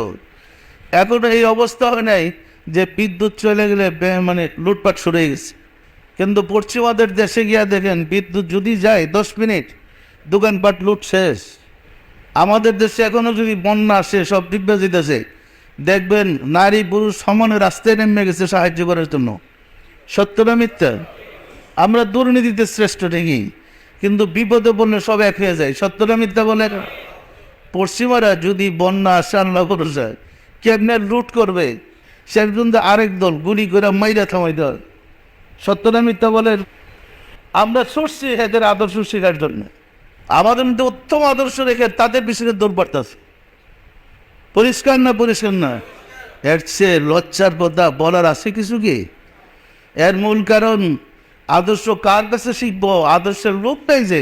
এখনও এই অবস্থা হয় নাই যে বিদ্যুৎ চলে গেলে মানে লুটপাট শুরু হয়ে গেছে। কিন্তু পশ্চিমাদের দেশে গিয়া দেখেন বিদ্যুৎ যদি যায় 10 মিনিট দোকানপাট লুট শেষ। আমাদের দেশে এখনও যদি বন্যা আসে সব ডিব্বা যেতেছে, দেখবেন নারী পুরুষ সমানে রাস্তায় নেমে গেছে সাহায্য করার জন্য। সত্যটা মিথ্যা? আমরা দুর্নীতিতে শ্রেষ্ঠ ঠিকই, কিন্তু বিপদে পড়লে সব এক হয়ে যায়। সত্যটা মিথ্যা বলেন? পশ্চিমারা যদি বন্যা আসে আল্লাহ করে যায়, কেমনে লুট করবে সে কিন্তু আরেক দল গুলি করে মাইরা থামাই দেয়। সত্যটা মিথ্যা বলেন? আমরা ছুটছি এদের আদর্শ শেখার জন্য, আমাদের মধ্যে উত্তম আদর্শ রেখে তাদের পিছনে দৌড় পারতেছে। পরিষ্কার না? পরিষ্কার না? এর চেয়ে লজ্জার কথা বলার আছে কিছু কি? এর মূল কারণ আদর্শ কার কাছে শিখবো? আদর্শের লোকটাই যে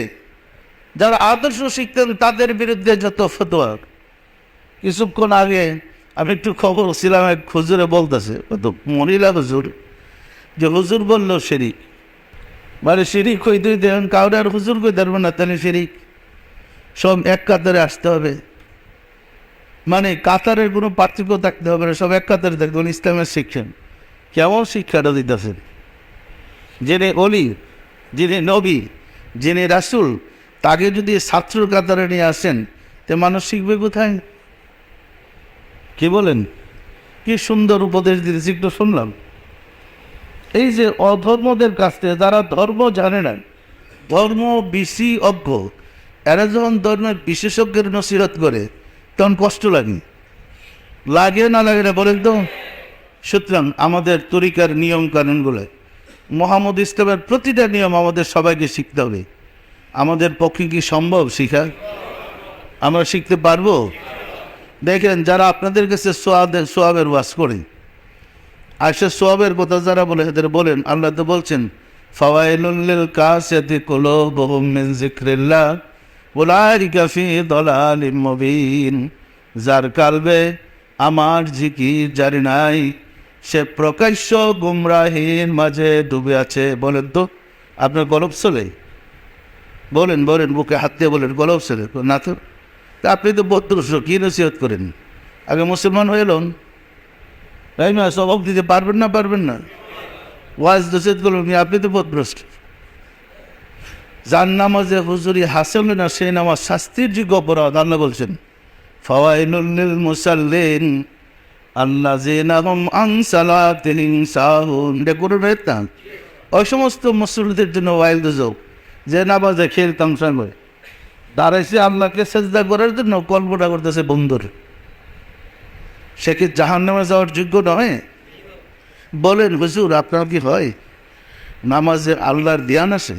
যারা আদর্শ শিখতেন তাদের বিরুদ্ধে যত ফতোয়া। কিছুক্ষণ আগে আমি একটু খবর ছিলাম, এক হুজুরে বলতেছে, তো মহিলা হুজুর, যে হুজুর বললো শিরিক, মানে শিরিক হইতে দেন কাউরে আর হুজুর কই ধরবে না, তাহলে শিরিক, সব এক কাতারে আসতে হবে, মানে কাতারের কোনো পার্থক্য থাকতে হবে না, সব এক কাতারে থাকতে হবে। ইসলামের শিক্ষা কেমন শিক্ষাটা দিতেছেন? যিনি অলি, যিনি নবী, যিনি রাসূল, তাকে যদি ছাত্র কাতারে নিয়ে আসেন, তে মানুষ শিখবে কোথায়? কি বলেন? কি সুন্দর উপদেশ দিতেছি, একটু শুনলাম। এই যে অধর্মদের কাছ থেকে, যারা ধর্ম জানে না, ধর্ম বেশি অজ্ঞ, এরা যখন ধর্মের বিশেষজ্ঞের নসিহত করে তখন কষ্ট লাগে, লাগে না লাগে না বলেন তো? সুতরাং আমাদের তরিকার নিয়ম কানুনগুলো, মোহাম্মদ ইসলামের প্রতিটা নিয়ম আমাদের সবাইকে শিখতে হবে। আমাদের পক্ষে কি সম্ভব শিখা? আমরা শিখতে পারবো? দেখেন, যারা আপনাদের কাছে সোয়াবের ওয়াজ করে, আর সে সোয়াবের কথা যারা বলে, এদের বলেন, আল্লাহ তো বলছেন, ফাওয়াইলুল লিল কাসিয়াতি কুলুবুহুম মিন যিকরিল্লাহ উলাইকা ফি দালালিম মুবিন। যার কালবে আমার জিকির জারি নাই, সে প্রকাশ্য গুমরাহির মাঝে ডুবে আছে। বলেন তো, আপনার গলব চলে? বলেন বলেন, বুকে হাত দিয়ে বলেন, গলব চলে না তো? তা আপনি তো বদরুষ্ট, কী নসিহত করেন? আগে মুসলমান হয়ে এলেন, তাই না? সবক দিতে পারবেন না? পারবেন না? ওয়াজ নসিহত করবেন, আপনি তো বদরুষ্ট। যার নামাজে হুজুরি হাসিল না, সেই নামাজ শাস্তির যোগ্য অপরাধ। আল্লাহ বলছেন, ফাওয়াইলুল লিল মুসাল্লিন আল্লাযিনা হুম আন সালাতিহিম সাহুন। এটা করবেন না? ওই সমস্ত মুসল্লিদের জন্য ওয়াইল দুজক, যে নামাজে খেলতাম সঙ্গে দাঁড়াইছে আল্লাহকে সেজদা করার জন্য, কল্পনা করতেছে বন্ধুর, সে কি জাহান্নামে যাওয়ার যোগ্য নয়? বলেন হুজুর, আপনার কি হয় নামাজে আল্লাহর ধ্যান আসে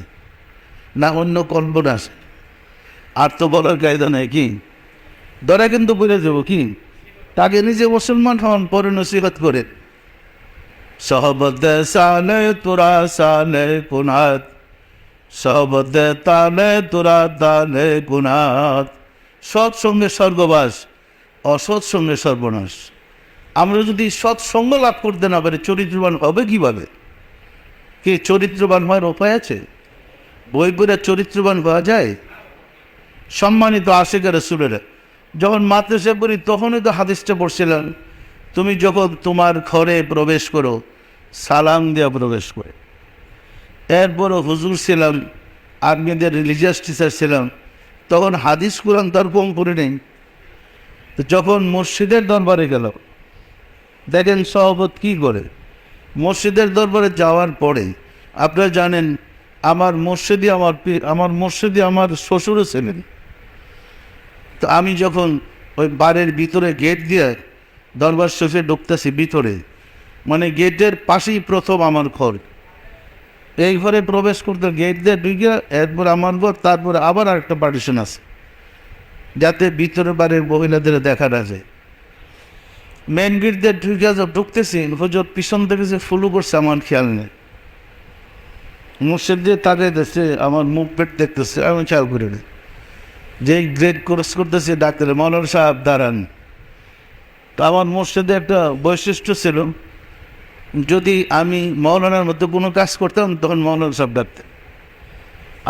না অন্য কল্পনা আসে? আর তো বলার কায়দা নেই। কি ধরে কিন্তু বুঝে যাবো কি, তাকে নিজে মুসলমান হন, পরে নসিহত করে। সহবতে সালে তোরা সালে কুনাত, সহবতে তালে তোরা তালে কুনাত। সৎসঙ্গে স্বর্গবাস, অসৎ সঙ্গে সর্বনাশ। আমরা যদি সৎসঙ্গ লাভ করতে না পারি, চরিত্রবান হবে কীভাবে? কি চরিত্রবান হওয়ার উপায় আছে? বই পড়ে চরিত্রবান হওয়া যায়? সম্মানিত আশিক রাসূলেরা, যখন মাদ্রাসা পড়ি তখনই তো হাদিসটা পড়ছিলাম, তুমি যখন তোমার ঘরে প্রবেশ করো সালাম দেওয়া প্রবেশ করে। এরপরও হুজুর ছিলাম, আর্মিদের রিলিজিয়াস টিচার ছিলাম, তখন হাদিস কোরআন তার কম করে নেই। তো যখন মসজিদের দরবারে গেল, দেখেন সহবত কী করে। মসজিদের দরবারে যাওয়ার পরে আপনারা জানেন, আমার মসজিদে আমার শ্বশুরও ছিলেন। তো আমি যখন ওই বাড়ির ভিতরে গেট দিয়ে দরবার শরীফে ঢুকতেছি ভিতরে, মানে গেটের পাশেই প্রথম আমার ঘর। এই ঘরে প্রবেশ করতে গেট দিয়ে ঢুকে, এরপর আমার ঘর, তারপরে আবার আরেকটা পার্টিশন আছে, যাতে ভিতরে বাড়ির মহিলাদের দেখা না যায়। মেন গেট দিয়ে ঢুকে ঢুকতেছি, হুজুর পিছন থেকে যে ফুলু করছে আমার খেয়াল নেই। মসজিদ দিয়ে তাকে দেখছে, আমার মুখ পেট দেখতেছে, আমি খেয়াল করি না। যেই গ্রেড কোর্স করতেছে ডাক্তার, মৌলানা সাহেব দাঁড়ান। তো আমার মসজিদে একটা বৈশিষ্ট্য ছিল, যদি আমি মৌলানার মধ্যে কোনো কাজ করতাম তখন মৌলানা সাহেব ডাকতেন,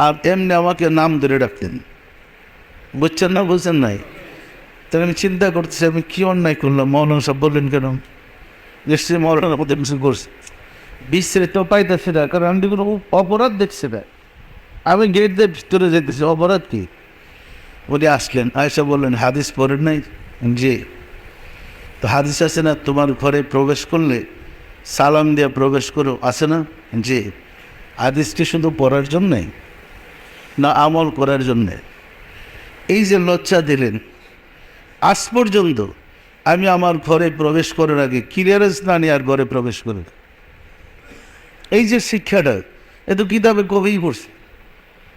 আর এমনি আমাকে নাম ধরে ডাকতেন। বুঝছেন না? বুঝছেন নাই? তখন আমি চিন্তা করতেছি, আমি কী অন্যায় করলাম? মৌলানা সাহেব বললেন কেন? নিশ্চয়ই মৌলানার মধ্যে কিছু করছে। বিশ্রে তো পাইতেছে না, কারণ আমি কোনো অপরাধ দেখছি না। আমি গেট দিয়ে ভিতরে যেতেছি, অপরাধ কি? উনি আসলেন, আয়েশা বললেন, হাদিস পড়েন নাই? জি। তো হাদিস আছে না, তোমার ঘরে প্রবেশ করলে সালাম দিয়ে প্রবেশ করো, আছে না? জি। হাদিসটি শুধু পড়ার জন্যে না আমল করার জন্যে? এই যে লজ্জা দিলেন, আজ পর্যন্ত আমি আমার ঘরে প্রবেশ করার আগে ক্লিয়ারেন্স না নিয়ে আর ঘরে প্রবেশ করে, এই যে শিক্ষাটা, এ তো কিতাবে কবেই পড়ছে,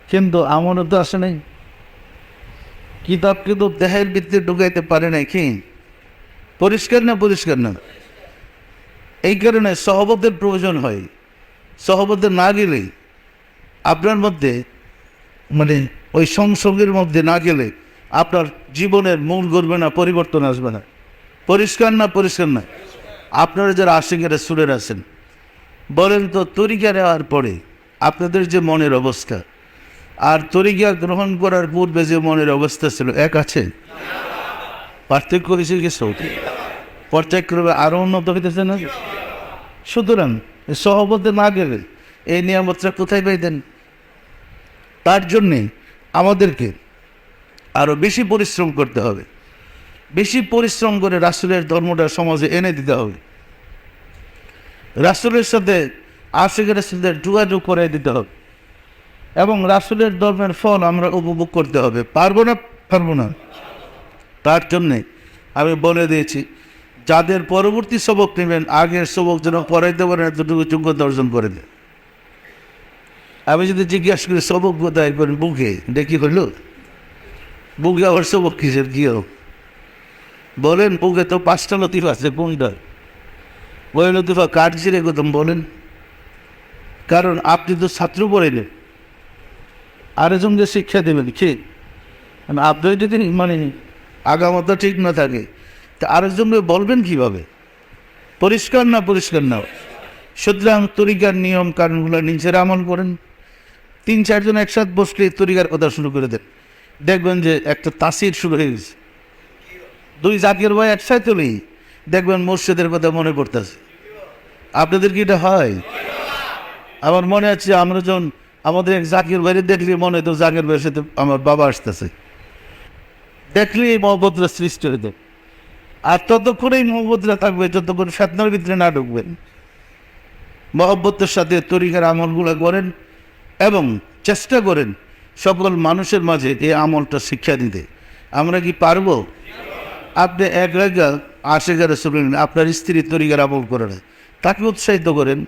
কিন্তু আমারও তো আসে নাই। কিতাব কিন্তু দেহের ভিত্তিতে ঢুকাইতে পারে নাই। কি পরিষ্কার না? পরিষ্কার না? এই কারণে সহবতের প্রয়োজন হয়। সহবতে না গেলেই আপনার মধ্যে মানে ওই সংসর্গের মধ্যে না গেলে আপনার জীবনের মূল গড়বে না, পরিবর্তন আসবে না। পরিষ্কার না? পরিষ্কার না? আপনারা যারা আশিকেরা সুরের আছেন, বলেন তো তরিকা নেওয়ার পরে আপনাদের যে মনের অবস্থা আর তরিকা গ্রহণ করার পূর্বে যে মনের অবস্থা ছিল এক আছে? পার্থক্য কিছু কিছু পর্যায়ক্রমে আরও উন্নত হইতেছে না? সুতরাং সহবতে না গেলে এই নিয়ামতটা কোথায় পাইতেন? তার জন্যে আমাদেরকে আরও বেশি পরিশ্রম করতে হবে, বেশি পরিশ্রম করে রাসূলের ধর্মটা সমাজে এনে দিতে হবে, রাসূলের সাথে আশিকের সাথে যোগাযোগ করে দিতে হবে এবং রাসূলের ধর্মের ফল আমরা উপভোগ করতে হবে। পারবো না? পারবো না? তার জন্যে আমি বলে দিয়েছি, যাদের পরবর্তী সবক নেবেন আগের সবক যেন পড়াইতে পারেন এতটুকু যোগ্যতা অর্জন করে দেন। আমি যদি জিজ্ঞাসা করি সবক কোথায় করেন, বুকে, দেখি হইল বুকে আবার সবক কিসের কী হোক বলেন? বুকে তো 5টা লতিফা আছে, কোনটা? ওই লতিফা কাঠ ছিঁড়ে কোথাও বলেন? কারণ আপনি তো ছাত্র পড়াইলেন, আরেকজনকে শিক্ষা দেবেন কি? আপনি যদি মানে আগামতা ঠিক না থাকে তা আরেকজনকে বলবেন কীভাবে? পরিষ্কার না? পরিষ্কার না? সুতরাং তরিকার নিয়ম কানুনগুলো নিজের আমল করেন। 3-4 জন একসাথে বসলে তরিকার কথা শুরু করে দেন, দেখবেন যে একটা তাসির শুরু হয়ে গেছে। 2 জাতীয় ভাই একসাথে হলেই দেখবেন মুর্শিদের কথা মনে পড়তেছে। আপনাদের কি এটা হয়? আমার মনে আছে আমরা যখন আমাদের এক জাকির ভাইরে দেখলে মনে হতো জাকির ভাইয়ের সাথে আমার বাবা আসতেছে, দেখলেই মহব্বতরা সৃষ্টি হয়ে যায়। আর ততক্ষণেই মহব্বতরা থাকবে যতক্ষণ ফেতনার ভিতরে না ঢুকবেন। মহব্বতের সাথে তরিকার আমলগুলো করেন এবং চেষ্টা করেন সকল মানুষের মাঝে এই আমলটা শিক্ষা দিতে। আমরা কি পারবো? আপনি এক জায়গা আশিকেরা শুনলেন, আপনার স্ত্রী তরিকার আমল করে না, তাকে উৎসাহিত করেন,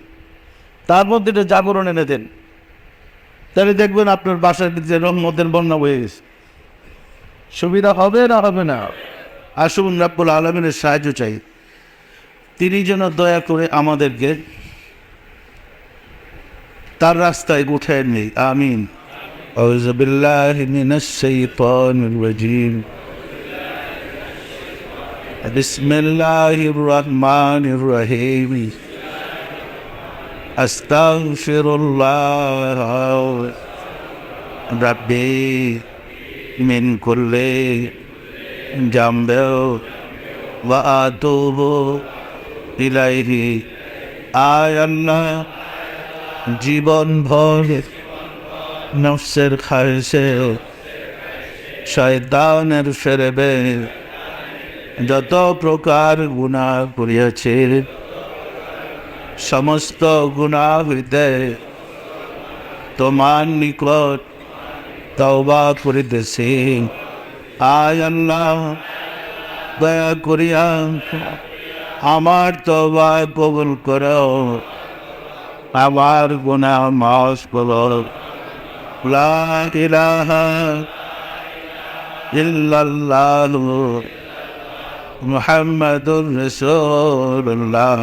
তার মধ্যে এটা জাগরণ এনে দেন, তাহলে দেখবেন আপনার বাসার ভিতরে রহমতের বন্যা বয়ে গেছে। সুবিধা হবে না? হবে না? আসুন রাব্বুল আলামিনের সাহায্য চাই, তিনি যেন দয়া করে আমাদেরকে তার রাস্তায় উঠায় নেই। আমিন। আউযু বিল্লাহি মিনাশ শাইতানির রাজিম। বিসমিল্লাহির রহমানির রহিম। আস্তাগফিরুল্লাহ রাব্বি মিন কুল্লি জামবি ওয়া আতুবু ইলাইহি। আয় আল্লাহ, জীবন ভর নফসের খায়েশে শয়তানের ফেরেবে যত প্রকার গুনাহ করিয়াছে, সমস্ত গুনাহ হইতে তোমার নিকট তওবা করিতেছি। আয় আল্লাহ, দয়া করিয়া আমার তওবা কবুল করো, আমার গুনাহ মাফ করো। লা ইলাহা ইল্লাল্লাহু মুহাম্মাদুর রাসূলুল্লাহ।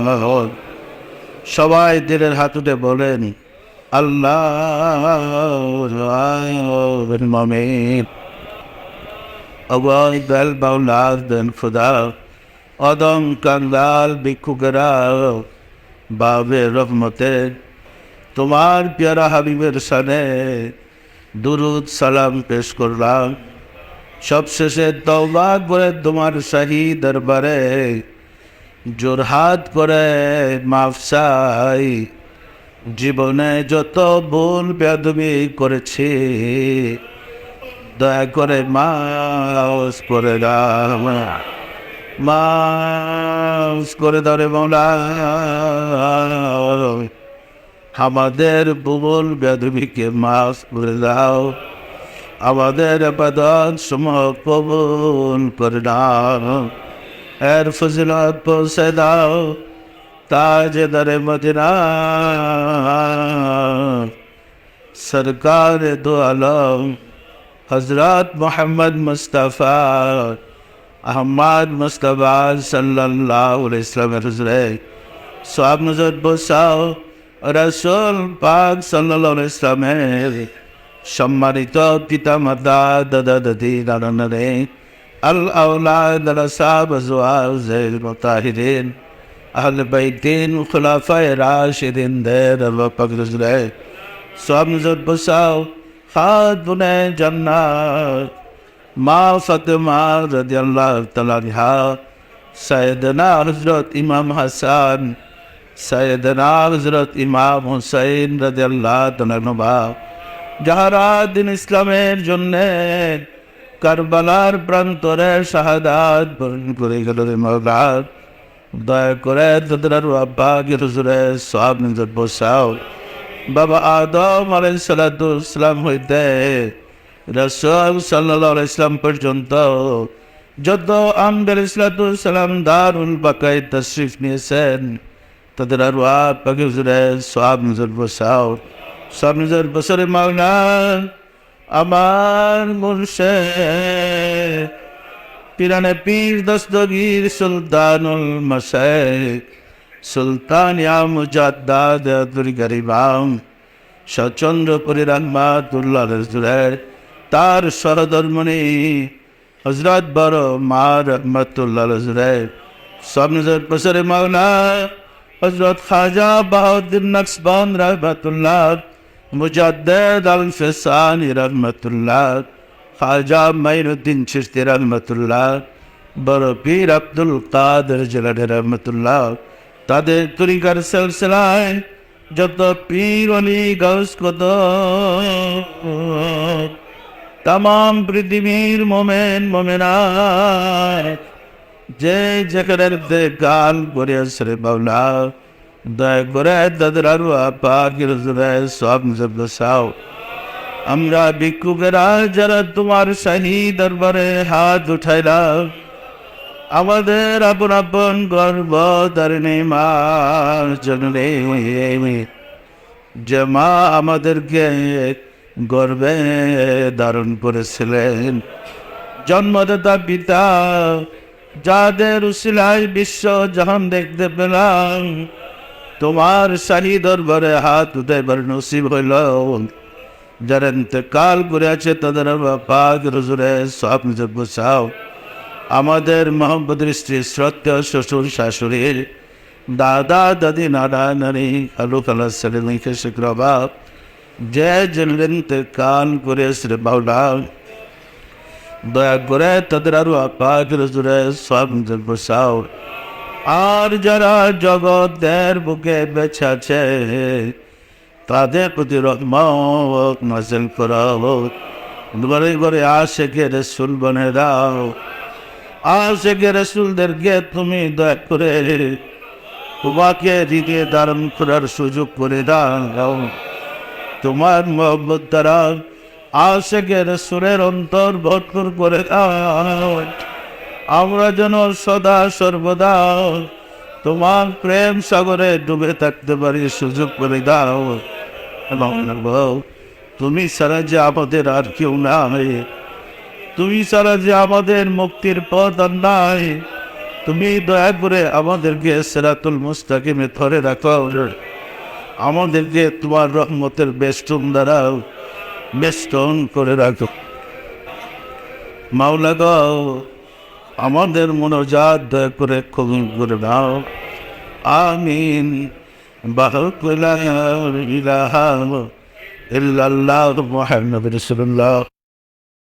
সবাই দিলের হাত উঠে বলেন আল্লাহুল মুমিন। আওয়াইদাল বাউলাদান খুদা অদম কাঙ্গাল ভিক্ষুকেরা বাবে রহমতে তোমার প্যারা হাবিবের সানে দুরুদ সালাম পেশ করলাম। সবশেষে তওবা করে তোমার শাহী দরবারে জোরহাত করে মাফ চাই। জীবনে যত ভুল বেয়াদবি করেছি দয়া করে মাফ করে দাও, মাফ করে দাও রে মওলা। আমাদের ভুল বেয়াদবিকে মাফ করে দাও, আমাদের ইবাদত সমূহ কবুল করে দাও। এর ফজিলত পৌঁছে দাও তাজদারে মদিনা সরকার দো আলম হযরত মুহাম্মদ মুস্তাফা আহমদ মুস্তাফা সাল্লাল্লাহু আলাইহি ওয়াসাল্লামের হুজুরে সওয়াব নজর বসাও। রাসূল পাক সাল্লাল্লাহু আলাইহি ওয়াসাল্লামের সম্মানিত পিতা মাতা দাদা দাদি নানা নানি আল আওলাদ আল আসহাব আজওয়াজ মুতাহিরিন আহলে বাইতিন খুলাফায়ে রাশিদিন দের আল্লাহ পাক রসুলের সব নজর বসাও খাতুনে জান্নাত মা ফাতেমা রাদিয়াল্লাহু তাআলা আনহা সাইয়েদনা হযরত ইমাম হাসান সাইয়েদনা হযরত ইমাম হুসাইন রাদিয়াল্লাহু তাআলা আনহা যাহারা দিন ইসলামের জন্যে কারবালার প্রান্তরে শাহাদাত বরণ করে গেল রে মাওলা, দয়া করে তাদের দেওয়ানবাগি হুজুরের সওয়াব নজর বসাও। বাবা আদম আলাইহিস সালাতু ওয়াস সালাম হইতে রাসূল সাল্লাল্লাহু আলাইহি ওয়াসাল্লাম পর্যন্ত যত আম্বিয়া আলাইহিস সালাতু ওয়াস সালাম দারুল বাকায় তাশরীফ নিয়েছেন, তাদের দেওয়ানবাগি হুজুরের সওয়াব নজর বসাও। সব নজর বসরে মাওলা আমার মুর্শিদ পিরানে পীর দস্তগীর সুলতানুল মাশায়েখ সুলতান ইয়া মুজাদ্দাদ আব্দুল গরিবাম সচন্দ্রপুরী রহমাতুল্লাহ হুজুরের তার সহধর্মণি হযরত বড় মা রহমাতুল্লাহ হুজুরের সব নজর বসরে মাওলা হযরত খাজা বাহাউদ্দিন নকশবন্দ রহমাতুল্লাহ মুজাদ্দিদ আল ফিসানি রহমাতুল্লাহ খাজা মাইনুদ্দিন চিশতি রহমাতুল্লাহ বড় পীর আব্দুল কাদের জিলানী রহমাতুল্লাহ তাদের তরিকার সিলসিলায় যত পীর ওলি গাউস কুতুব তামাম পৃথিবীর মোমেন মোমেনাত যে যেখানের গান করে আসরে বাউলা দয়া করে তাদের দেওয়ানবাগি হুজুরের সওয়াব নজর বসাও। আমরা ভিক্ষুকেরা যারা তোমার শাহী দরবারে হাত উঠাইলাম, আমাদের আপন আপন গর্ব ধারণী মা জননী যে মা আমাদেরকে গর্বে ধারণ করেছিলেন, জন্মদাতা পিতা যাদের উসিলায় বিশ্ব জাহান দেখতে পেলাম, তোমার শাহী দরবারে হাত উঠাইবার নসিব হইল, যারা ইন্তেকাল করে আছে তাদের দেওয়ানবাগি হুজুরের সওয়াব নজর বসাও। আমাদের মোহাম্মদের স্ত্রী শ্রদ্ধেয় শ্বশুর শাশুড়ির দাদা দাদি নানা নানি খালু খালা ছেলে মেয়ে শিকরবা যে ইন্তেকাল করে আসরে বাউলা দয়া করে তাদের দেওয়ানবাগি হুজুরের সওয়াব নজর বসাও। আর যারা জগতের বুকে বেঁচে আছে তাদের প্রতি রহমত নাযিল করো। ঘরে ঘরে আশিকে রাসূল বনে দাও, আশিকে রাসূলদেরকে তুমি দয়া করে তোমাকে হৃদয়ে ধারণ করার সুযোগ করে দাও। তোমার মহব্বত দ্বারা আশিকে রাসূলের অন্তর ভরপুর করে দাও। আমরা যেন সদা সর্বদা তোমার প্রেম সাগরে ডুবে থাকতে পারি সুযোগ করে দাও। তুমি ছাড়া যে আমাদের আর কেউ নাই, তুমি ছাড়া যে আমাদের মুক্তির পথ আর নাই, তুমি দয়া করে আমাদেরকে সিরাতুল মুস্তাকিমে ধরে রাখো, আমাদেরকে তোমার রহমতের বেষ্টন দ্বারা বেষ্টন করে রাখো। মাওলা গো, আমাদের মনোজাত দয়া করে কবুল করে দাও। আমিন। বাহুকুলা ইলাহা ইল্লাল্লাহ মুহাম্মাদুর রাসূলুল্লাহ।